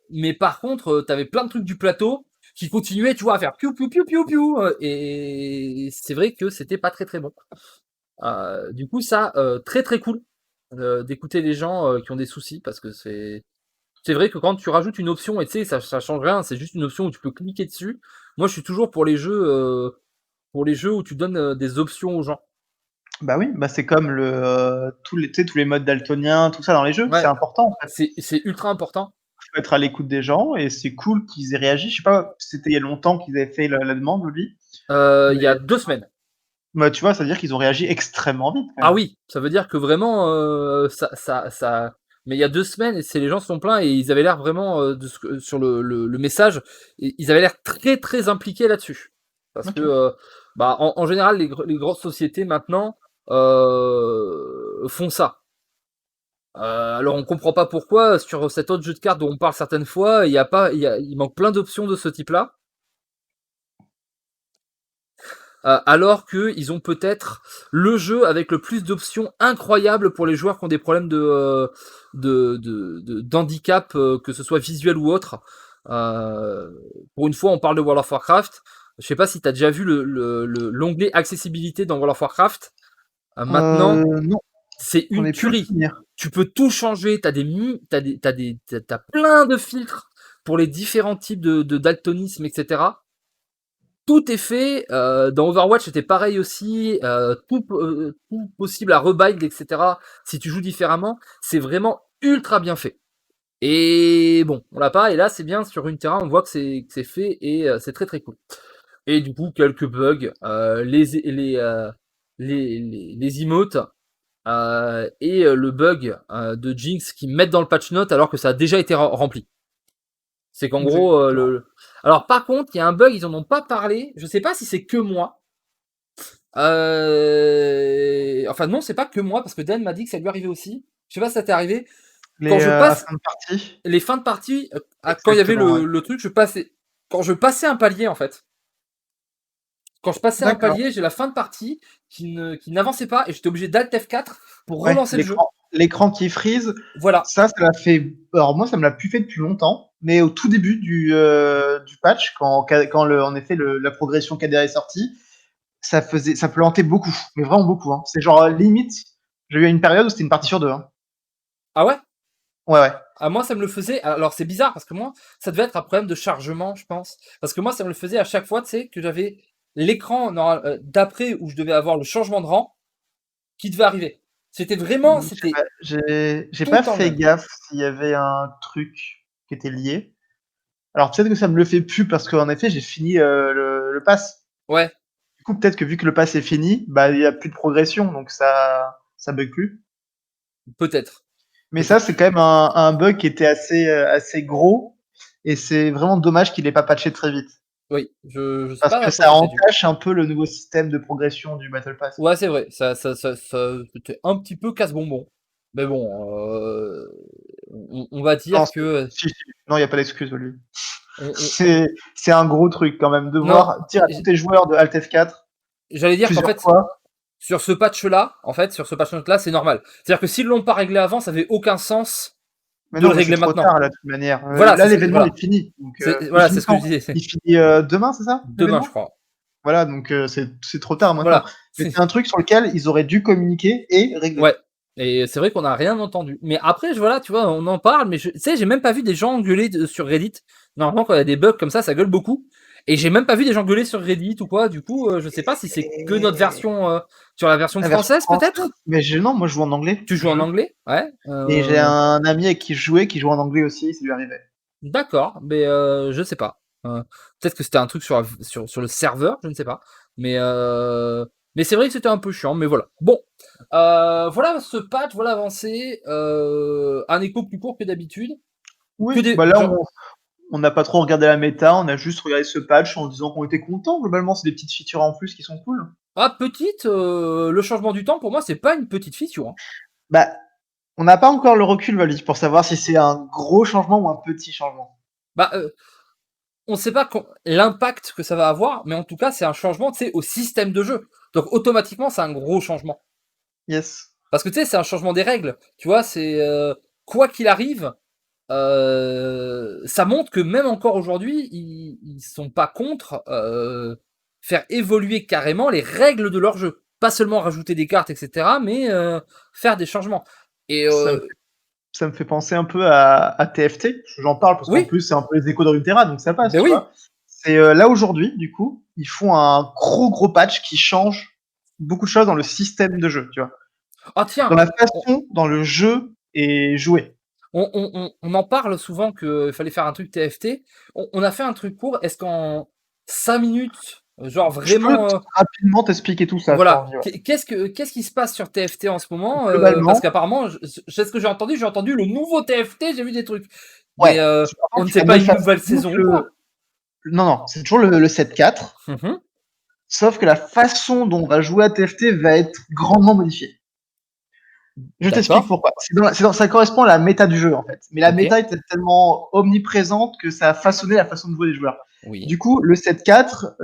mais par contre, t'avais plein de trucs du plateau qui continuait, tu vois, à faire piou piou piou piou piou, et c'est vrai que c'était pas très très bon. Du coup, ça, très très cool d'écouter les gens qui ont des soucis parce que c'est vrai que quand tu rajoutes une option et tu sais, ça change rien, c'est juste une option où tu peux cliquer dessus. Moi, je suis toujours pour les jeux où tu donnes des options aux gens. Bah oui, bah c'est comme tous les, tu sais, tous les modes daltoniens, tout ça dans les jeux, c'est Ouais, important en fait. c'est ultra important. Faut être à l'écoute des gens et c'est cool qu'ils aient réagi. Je sais pas si c'était il y a longtemps qu'ils avaient fait la demande, lui, Il y a mais 2 semaines. bah, tu vois, ça veut dire qu'ils ont réagi extrêmement vite quand Ah même. oui, ça veut dire que vraiment, ça. Mais il y a 2 semaines, et c'est les gens se sont plaints et ils avaient l'air vraiment sur le message, ils avaient l'air très très impliqués là-dessus. Parce que, Ok. bah, en général, les grosses sociétés maintenant font ça. Alors on comprend pas pourquoi sur cet autre jeu de cartes dont on parle certaines fois, il y a pas, il manque plein d'options de ce type-là. Alors qu'ils ont peut-être le jeu avec le plus d'options incroyables pour les joueurs qui ont des problèmes d'handicap, que ce soit visuel ou autre. Euh, pour une fois, on parle de World of Warcraft. Je sais pas si tu as déjà vu l'onglet accessibilité dans World of Warcraft. Maintenant, Non, c'est j'en une ai plus le tuerie. souvenir. Tu peux tout changer. T'as plein de filtres pour les différents types de daltonisme, etc. Tout est fait. Dans Overwatch, c'était pareil aussi. Tout possible à rebind, etc. Si tu joues différemment, c'est vraiment ultra bien fait. Et bon, on l'a pas. Et là, c'est bien sur une terrain, on voit que c'est fait et c'est très très cool. Et du coup, quelques bugs, les emotes et le bug de Jinx qui mettent dans le patch note alors que ça a déjà été rempli. C'est qu'en gros, D'accord. alors par contre, il y a un bug, ils en ont pas parlé. Je sais pas si c'est que moi. Enfin non, c'est pas que moi parce que Dan m'a dit que ça lui arrivait aussi. Je sais pas si ça t'est arrivé. Quand Les je à passe fin de partie. les fins de partie, quand il y avait Exactement, ouais. le truc, je passais. Quand je passais un palier en fait. Quand je passais un D'accord. palier, j'ai la fin de partie qui n'avançait pas et j'étais obligé d'Alt F4 pour Ouais, relancer le jeu. l'écran qui freeze, Voilà. ça l'a fait. Alors moi, ça me l'a plus fait depuis longtemps, mais au tout début du patch, en effet la progression KDR est sortie, ça plantait beaucoup, mais vraiment beaucoup. Hein. C'est genre limite, j'ai eu une période où c'était une partie sur deux. Hein. Ah ouais? Ouais, ouais. Ah, moi, ça me le faisait. Alors, c'est bizarre parce que moi, ça devait être un problème de chargement, je pense. Parce que moi, ça me le faisait à chaque fois, tu sais, que j'avais l'écran d'après où je devais avoir le changement de rang qui devait arriver. C'était vraiment, Je sais pas, c'était j'ai tout le pas temps le fait même. gaffe s'il y avait un truc qui était lié. Alors peut-être que ça me le fait plus parce qu'en effet j'ai fini le pass. Ouais, Du coup peut-être que vu que le pass est fini, bah il y a plus de progression donc ça bug plus. peut-être. Mais ça Peut-être. c'est quand même un bug qui était assez gros et c'est vraiment dommage qu'il ait pas patché très vite Oui, je sais parce pas que à quoi ça c'était dû. entache un peu le nouveau système de progression du Battle Pass. Ouais, c'est vrai, c'était un petit peu casse-bonbon. Mais bon, on va Non, dire que, si, si. Non, il y a pas d'excuse lui. on C'est un gros truc quand même. non, Devoir dire à tous tes joueurs de Alt F4 j'allais dire qu'en plusieurs fait, fois. sur ce patch-là, sur ce patch-note-là, c'est normal. C'est-à-dire que s'ils l'ont pas réglé avant, ça avait aucun sens Mais de le non, mais c'est régler trop maintenant. tard là, de toute manière. Voilà, Là, l'événement voilà. est fini. Donc, il Voilà, c'est finit ce que je quand? disais. Il finit demain, c'est ça, Demain, je l'événement? crois. Voilà, donc c'est trop tard maintenant. Voilà. Mais c'est un truc sur lequel ils auraient dû communiquer et régler. Ouais. Et c'est vrai qu'on n'a rien entendu. Mais après, voilà, tu vois, on en parle, mais tu sais, j'ai même pas vu des gens gueuler sur Reddit. Normalement, quand il y a des bugs comme ça gueule beaucoup. Et j'ai même pas vu des gens gueuler sur Reddit ou quoi. Du coup, je sais pas si c'est que notre Et version, sur la version la version française, française? peut-être? Mais non, moi je joue en anglais, Tu le joues en jeu. anglais? Ouais. Et j'ai un ami avec qui je jouais qui joue en anglais aussi, ça lui arrivait. D'accord, mais je sais pas. Peut-être que c'était un truc sur le serveur, je ne sais pas. Mais c'est vrai que c'était un peu chiant, mais voilà. Bon, voilà ce patch, voilà avancé, un écho plus court que d'habitude. Que Oui, des bah là genre on n'a pas trop regardé la méta, on a juste regardé ce patch en disant qu'on était content. Globalement, c'est des petites features en plus qui sont cool. petite, le changement du temps pour moi c'est pas une petite feature, hein. Bah, on n'a pas encore le recul, Valise, pour savoir si c'est un gros changement ou un petit changement. Bah, on sait pas l'impact que ça va avoir, mais en tout cas c'est un changement, tu sais, au système de jeu. Donc automatiquement c'est un gros changement. Yes. Parce que tu sais, c'est un changement des règles. Tu vois, c'est quoi qu'il arrive, ça montre que même encore aujourd'hui, ils sont pas contre faire évoluer carrément les règles de leur jeu. Pas seulement rajouter des cartes, etc., mais faire des changements. Et Ça me, ça me fait penser un peu à TFT. J'en parle parce qu'en oui, plus, c'est un peu les échos de Runeterra, donc ça passe, ben tu oui. vois. C'est là aujourd'hui, du coup, ils font un gros patch qui change beaucoup de choses dans le système de jeu, tu vois. Ah tiens, Dans la on, façon dont le jeu est joué. on en parle souvent qu'il fallait faire un truc TFT. On a fait un truc court. Est-ce qu'en 5 minutes, genre Je peux vraiment rapidement t'expliquer tout ça, si t'as voilà. envie. Ouais. Qu'est-ce qui se passe sur TFT en ce moment? Parce Globalement, qu'apparemment, c'est ce que j'ai entendu le nouveau TFT, j'ai vu des trucs. Mais ouais. Par on contre, ne tu sait as pas 9 une nouvelle donc saison ou quoi. non, non, c'est toujours le 7-4. Mhm. Sauf que la façon dont on va jouer à TFT va être grandement modifiée. Je t'explique D'accord. pourquoi. Ça correspond à la méta du jeu, en fait. Mais la Ok. méta était tellement omniprésente que ça a façonné la façon de jouer des joueurs. Oui. Du coup, le 7-4,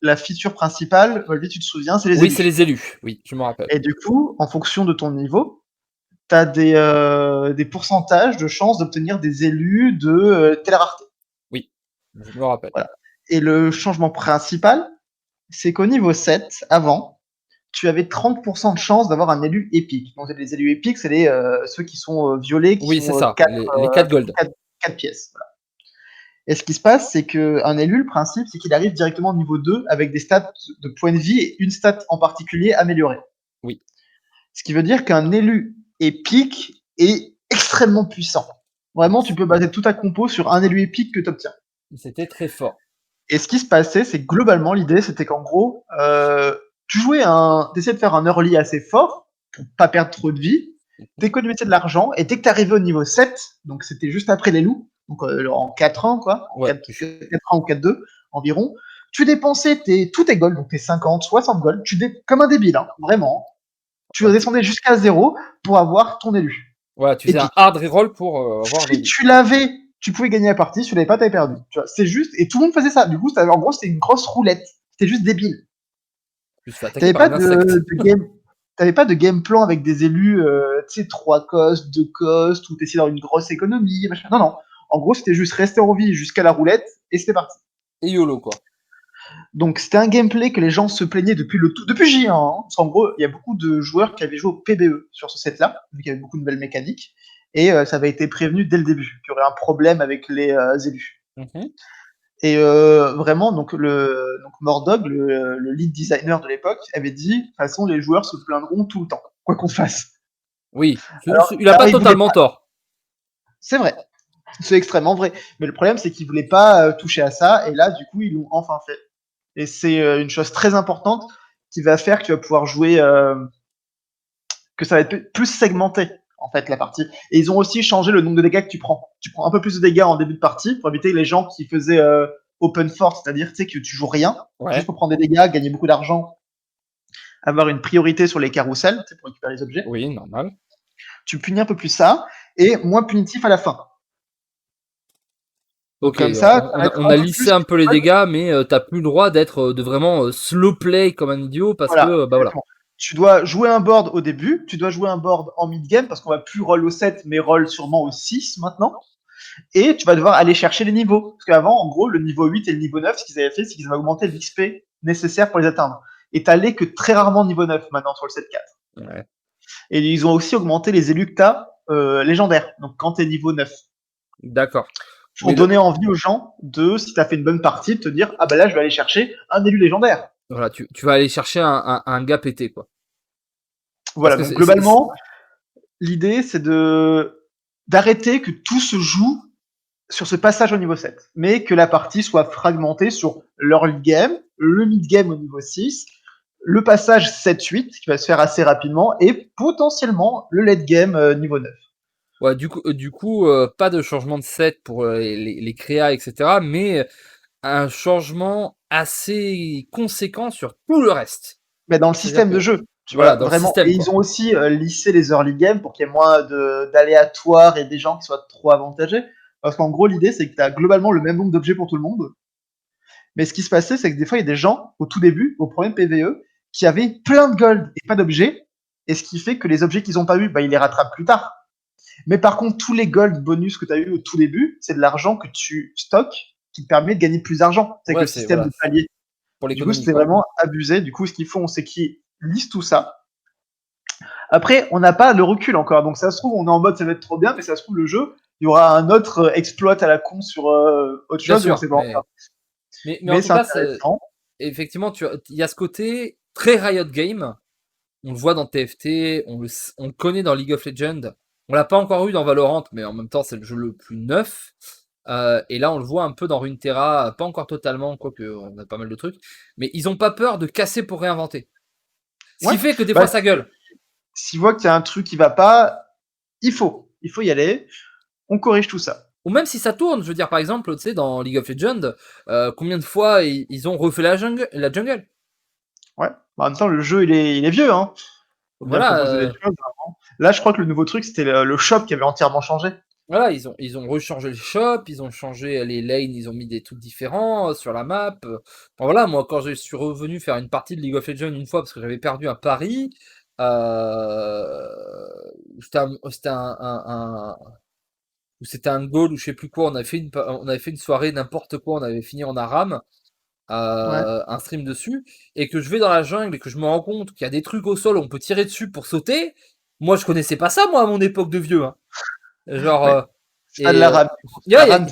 la feature principale, Volvi, tu te souviens, c'est les Oui, c'est élus. les élus. Oui, je me rappelle. Et du coup, en fonction de ton niveau, tu as des pourcentages de chances d'obtenir des élus de telle rareté. Oui, je me rappelle. Voilà. Et le changement principal, c'est qu'au niveau 7, avant, tu avais 30% de chances d'avoir un élu épique. Donc, les élus épiques, c'est ceux qui sont violets, qui Oui, c'est sont ça. Les 4 gold. 4 pièces. Voilà. Et ce qui se passe, c'est qu'un élu, le principe, c'est qu'il arrive directement au niveau 2 avec des stats de points de vie et une stat en particulier améliorée. Oui. Ce qui veut dire qu'un élu épique est extrêmement puissant. Vraiment, tu peux baser tout ta compo sur un élu épique que tu obtiens. C'était très fort. Et ce qui se passait, c'est que globalement, l'idée, c'était qu'en gros, t'essayais de faire un early assez fort pour pas perdre trop de vie, t'économisais de l'argent, et dès que t'arrivais au niveau 7, donc c'était juste après les loups, donc en 4 ans, quoi, en Ouais. 4 ans ou 4-2 environ, tu dépensais tous tes golds, donc tes 50, 60 golds, comme un débile, hein, vraiment. Tu Ouais, descendais jusqu'à 0 pour avoir ton élu. voilà, tu faisais un Épique. hard reroll pour avoir Si l'élu. tu l'avais, tu pouvais gagner la partie, si tu l'avais pas, t'avais perdu. Tu vois, c'est juste, et tout le monde faisait ça. Du coup, en gros, c'était une grosse roulette. C'était juste débile. Je me suis fait attaquer T'avais par pas un insecte. de game, t'avais pas de game plan avec des élus, tu sais, 3 costes, 2 costes, où t'essayais d'avoir une grosse économie, machin. Non, non. En gros, c'était juste rester en vie jusqu'à la roulette et c'était parti. Et YOLO, quoi. Donc c'était un gameplay que les gens se plaignaient depuis J1. Hein. Parce qu'en gros, il y a beaucoup de joueurs qui avaient joué au PBE sur ce set-là, vu qu'il y avait beaucoup de nouvelles mécaniques. Et ça avait été prévenu dès le début qu'il y aurait un problème avec les élus. Mhm. Et vraiment, donc Mordog, le lead designer de l'époque, avait dit de toute façon, les joueurs se plaindront tout le temps, quoi qu'on fasse. Oui, Alors, il a pas il voulait totalement tort. C'est vrai, c'est extrêmement vrai. Mais le problème, c'est qu'ils voulaient pas toucher à ça, et là, du coup, ils l'ont enfin fait. Et c'est une chose très importante qui va faire que tu vas pouvoir jouer, que ça va être plus segmenté, en fait, la partie. Et ils ont aussi changé le nombre de dégâts que tu prends. Tu prends un peu plus de dégâts en début de partie pour éviter les gens qui faisaient open force, c'est-à-dire que tu joues rien, juste Ouais. pour prendre des dégâts, gagner beaucoup d'argent, avoir une priorité sur les carousels pour récupérer les objets. Oui, normal. Tu punis un peu plus ça, et moins punitif à la fin. Donc Ok, comme ça va être on un a peu lissé plus un peu les fun. dégâts, mais t'as plus le droit de vraiment slow play comme un idiot parce Voilà, que, bah voilà. exactement. Tu dois jouer un board au début, tu dois jouer un board en mid-game parce qu'on va plus roll au 7 mais roll sûrement au 6 maintenant. Et tu vas devoir aller chercher les niveaux. Parce qu'avant, en gros, le niveau 8 et le niveau 9, ce qu'ils avaient fait, c'est qu'ils avaient augmenté l'XP nécessaire pour les atteindre. Et t'allais que très rarement niveau 9 maintenant sur le 7-4. Ouais. Et ils ont aussi augmenté les élus que t'as légendaires. Donc quand t'es niveau 9. D'accord. Pour Mais donner envie aux gens de, si t'as fait une bonne partie, de te dire, ah ben là, je vais aller chercher un élu légendaire. voilà, tu vas aller chercher un gars pété, quoi. Parce Voilà, que donc globalement, l'idée, c'est d'arrêter que tout se joue sur ce passage au niveau 7, mais que la partie soit fragmentée sur l'early game, le mid game au niveau 6, le passage 7-8 qui va se faire assez rapidement et potentiellement le late game niveau 9. ouais, du coup pas de changement de set pour les créas, etc. Mais un changement assez conséquent sur tout le reste. Mais dans le C'est-à-dire système de que, jeu, tu voilà, vois, dans le vraiment. Et système, ils quoi. ont aussi lissé les early games pour qu'il y ait moins d'aléatoires et des gens qui soient trop avantagés. Parce qu'en gros, l'idée, c'est que tu as globalement le même nombre d'objets pour tout le monde. Mais ce qui se passait, c'est que des fois, il y a des gens, au tout début, au premier PVE, qui avaient plein de gold et pas d'objets. Et ce qui fait que les objets qu'ils n'ont pas eu, bah, ils les rattrapent plus tard. Mais par contre, tous les gold bonus que tu as eu au tout début, c'est de l'argent que tu stockes qui te permet de gagner plus d'argent. C'est avec Ouais, le c'est système voilà, de palier. pour Du coup, l'économie, c'était quoi. vraiment abusé. Du coup, ce qu'ils font, c'est qu'ils lisent tout ça. Après, on n'a pas le recul encore. Donc, ça se trouve, on est en mode ça va être trop bien, mais ça se trouve, le jeu, il y aura un autre exploit à la con sur autre Bien chose et on sûr, sait pas encore. mais en Mais tout c'est cas, intéressant. effectivement, il y a ce côté très Riot Game. On le voit dans TFT, on le connaît dans League of Legends. On l'a pas encore eu dans Valorant, mais en même temps, c'est le jeu le plus neuf. Et là, on le voit un peu dans Runeterra, pas encore totalement, quoique on a pas mal de trucs. Mais ils ont pas peur de casser pour réinventer. Ce Ouais. qui fait que des Bah, fois, ça gueule. s'ils voient qu'il y a un truc qui va pas, il faut y aller. On corrige tout ça. Ou même si ça tourne, je veux dire, par exemple, tu sais, dans League of Legends, combien de fois ils ont refait la jungle. Ouais. Bah, en même temps, le jeu, il est vieux, hein. Faut bien Voilà, proposer des choses. Vraiment. Là, je crois que le nouveau truc, c'était le shop qui avait entièrement changé. voilà, ils ont rechangé le shop, ils ont changé les lanes, ils ont mis des trucs différents sur la map. Bon, voilà, moi, quand je suis revenu faire une partie de League of Legends une fois parce que j'avais perdu un pari, c'était un goal ou je sais plus quoi. On avait fait une soirée n'importe quoi, on avait fini en aram, Ouais. un stream dessus, et que je vais dans la jungle et que je me rends compte qu'il y a des trucs au sol, on peut tirer dessus pour sauter. Moi, je connaissais pas ça, moi, à mon époque de vieux. Hein. Genre, Ouais. C'est pas de et la rame. La ouais, rame,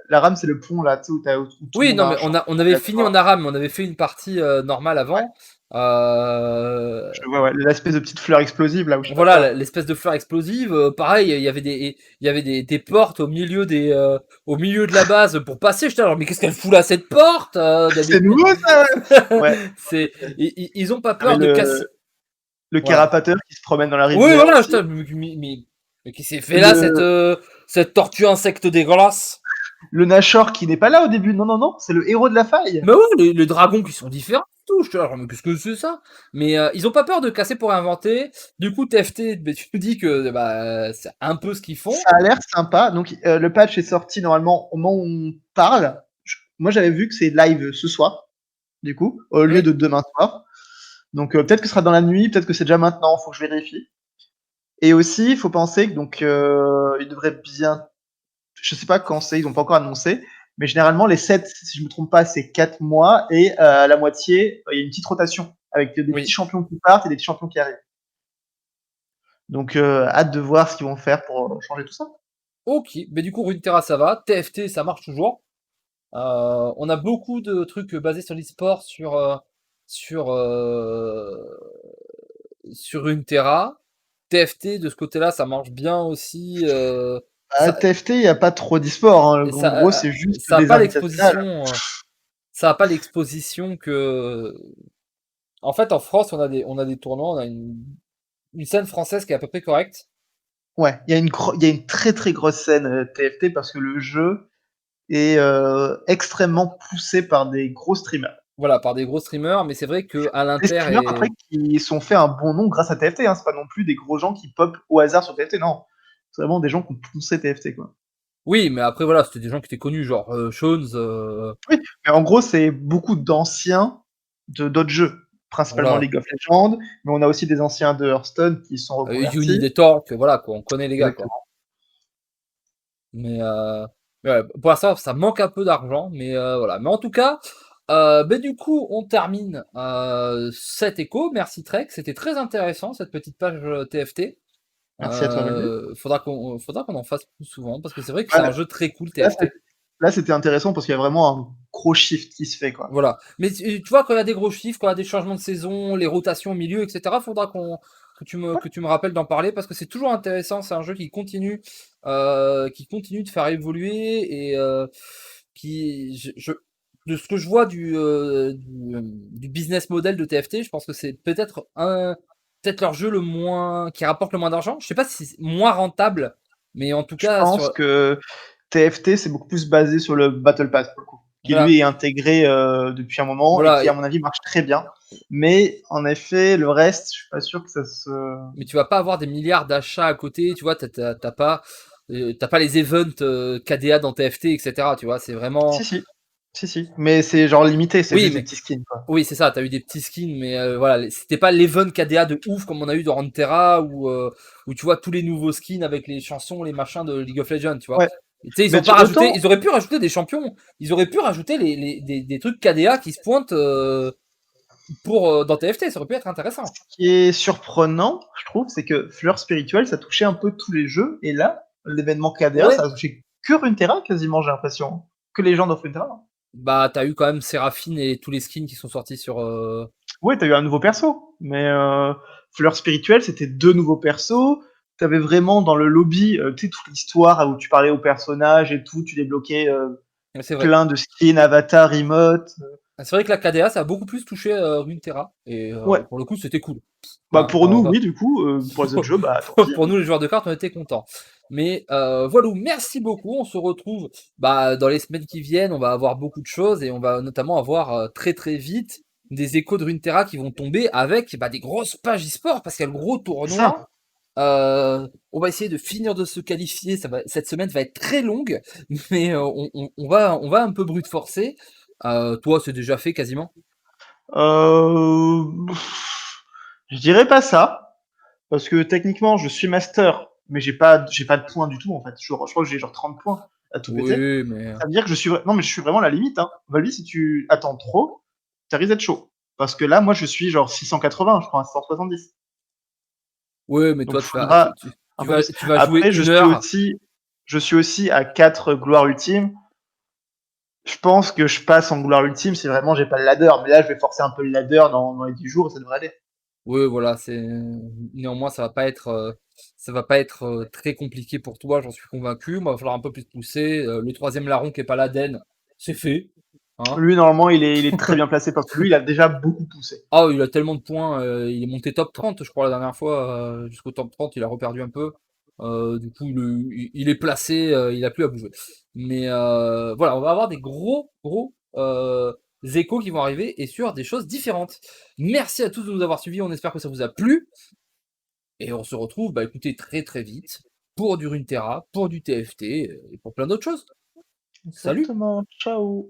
la rame, c'est le pont là, tu sais, où tout le oui, monde non, a un mais champ on avait fini en aléatoire. aram, mais on avait fait une partie normale Ouais. avant. Je vois, ouais. L'espèce de petite fleur explosive là, ou je sais pas Voilà, quoi. l'espèce de fleur explosive. Pareil, il y avait des portes au milieu de la base pour passer. J'étais alors, mais qu'est-ce qu'elle fout là, cette porte C'est nouveau ça. Ouais. Ils ont pas T'avais peur de casser. le Voilà. carapateur qui se promène dans la Oui, rivière voilà, aussi. j'étais, mais qui s'est fait là, Le, cette tortue insecte dégueulasse? le Nashor qui n'est pas là au début. Non, non, non, c'est le héros de la faille. Mais ouais, les dragons qui sont différents, tout. Je te mais qu'est-ce que c'est ça? Mais ils ont pas peur de casser pour inventer. Du coup, TFT, bah, tu te dis que bah, c'est un peu ce qu'ils font. Ça a l'air sympa. Donc, le patch est sorti normalement au moment où on parle. Moi, j'avais vu que c'est live ce soir, du coup, au lieu Oui. de demain soir. Donc, peut-être que ce sera dans la nuit, peut-être que c'est déjà maintenant, faut que je vérifie. Et aussi, il faut penser que donc, il devrait bien. je sais pas quand c'est, ils ont pas encore annoncé, mais généralement les sets, si je me trompe pas, c'est 4 mois et à la moitié, il y a une petite rotation avec des petits Oui. champions qui partent et des petits champions qui arrivent. Donc hâte de voir ce qu'ils vont faire pour changer tout ça. Ok, mais du coup Runeterra ça va, TFT ça marche toujours. On a beaucoup de trucs basés sur l'e-sport, sur, sur Runeterra. TFT de ce côté-là ça marche bien aussi. À Ça, TFT, il n'y a pas trop d'e-sport. Hein. En ça, gros, c'est juste ça a des pas invitationales. l'exposition. Ça a pas l'exposition que. En fait, en France, on a des tournois, on a une scène française qui est à peu près correcte. Ouais, il y a une très très grosse scène TFT parce que le jeu est extrêmement poussé par des gros streamers. Voilà, par des gros streamers, mais c'est vrai que à Des l'Inter streamers après et. qui sont fait un bon nom grâce à TFT. Hein. C'est pas non plus des gros gens qui pop au hasard sur TFT. Non, c'est vraiment des gens qui ont poussé TFT quoi. Oui, mais après voilà, c'était des gens qui étaient connus, genre Shones, Oui, mais en gros, c'est beaucoup d'anciens de d'autres jeux, principalement voilà, League of Legends, mais on a aussi des anciens de Hearthstone qui sont Uni reconvertis. des Torques, voilà quoi, on connaît les gars quoi. Exactement. Mais ouais, pour l'instant, ça manque un peu d'argent, mais voilà. Mais en tout cas, ben du coup, on termine cet écho. Merci Trek, c'était très intéressant cette petite page TFT. Merci à toi, Valdi. Faudra qu'on en fasse plus souvent parce que c'est vrai que c'est un Ouais, jeu très cool là, TFT. là, c'était intéressant parce qu'il y a vraiment un gros shift qui se fait, quoi. Voilà. Mais tu vois, quand il y a des gros chiffres, quand il y a des changements de saison, les rotations au milieu, etc., faudra que tu me rappelles d'en parler parce que c'est toujours intéressant. C'est un jeu qui continue de faire évoluer et qui, de ce que je vois du business model de TFT, je pense que c'est peut-être leur jeu le moins, qui rapporte le moins d'argent. Je sais pas si c'est moins rentable, mais en tout Je cas, pense que TFT, c'est beaucoup plus basé sur le Battle Pass, pour le coup, qui voilà, lui est intégré depuis un moment et voilà. qui, à mon avis, marche très bien. Mais en effet, le reste, je suis pas sûr que ça se. Mais tu vas pas avoir des milliards d'achats à côté, tu vois, t'as pas les events KDA dans TFT, etc. Tu vois, c'est Si, vraiment. si. Si, si. Mais c'est genre limité, c'est Oui, juste des mais petits skins, quoi. oui, c'est ça, t'as eu des petits skins, mais voilà, c'était pas l'event KDA de ouf comme on a eu dans Runeterra où tu vois tous les nouveaux skins avec les chansons, les machins de League of Legends, tu vois. Ouais. Et tu sais, ils Mais ont pas rajouté, autant, ils auraient pu rajouter des champions, ils auraient pu rajouter des trucs KDA qui se pointent pour dans TFT, ça aurait pu être intéressant. ce qui est surprenant, je trouve, c'est que Fleur Spirituelle, ça touchait un peu tous les jeux. Et là, l'événement KDA, Ouais, ça a touché que Runeterra, quasiment, j'ai l'impression. Que les gens of Runeterra. bah t'as eu quand même Séraphine et tous les skins qui sont sortis sur. Ouais, t'as eu un nouveau perso, mais Fleur Spirituelle, c'était deux nouveaux persos. T'avais vraiment dans le lobby, tu sais, toute l'histoire où tu parlais aux personnages et tout, tu débloquais C'est vrai. plein de skins, avatars, emotes. C'est vrai que la KDA, ça a beaucoup plus touché Runeterra. Et Ouais. pour le coup, c'était cool. Bah Hein, pour nous, oui, du coup, pour les autres pour, jeux, bah tant pis. pour Hein. nous, les joueurs de cartes, on était contents. Mais voilà, merci beaucoup. On se retrouve dans les semaines qui viennent. On va avoir beaucoup de choses et on va notamment avoir très très vite des échos de Runeterra qui vont tomber avec des grosses pages e-sport parce qu'il y a le gros C'est ça. tournoi. On va essayer de finir de se qualifier. Cette semaine va être très longue, mais on va un peu brute forcer. Toi, c'est déjà fait quasiment. Euh... Je dirais pas ça, parce que techniquement, je suis master, mais j'ai pas de points du tout, en fait. Je crois que j'ai genre 30 points à tout péter. Oui, mais Ça veut dire que non, mais je suis vraiment à la limite, hein. Valvi, si tu attends trop, ça risque d'être chaud. Parce que là, moi, je suis genre 680, je crois, à 170. oui, mais Donc, toi, il faudra un peu plus. tu vas jouer Après, une heure. je suis aussi à 4 gloires ultimes. Je pense que je passe en gloire ultime si vraiment j'ai pas le ladder. Mais là, je vais forcer un peu le ladder dans les 10 jours et ça devrait aller. Oui, voilà, c'est néanmoins ça va pas être très compliqué pour toi, j'en suis convaincu. Moi, il va falloir un peu plus pousser. Le troisième larron qui est pas l'Aden, c'est fait. Hein. Lui, normalement, il est très bien placé parce que lui, il a déjà beaucoup poussé. Ah, il a tellement de points, il est monté top 30, je crois, la dernière fois, jusqu'au top 30, il a reperdu un peu. Du coup, il est placé, il a plus à bouger. Mais voilà, on va avoir des gros échos qui vont arriver et sur des choses différentes. Merci à tous de nous avoir suivis, on espère que ça vous a plu. Et on se retrouve, écoutez, très très vite pour du Runeterra, pour du TFT et pour plein d'autres choses. Salut! Exactement. Ciao.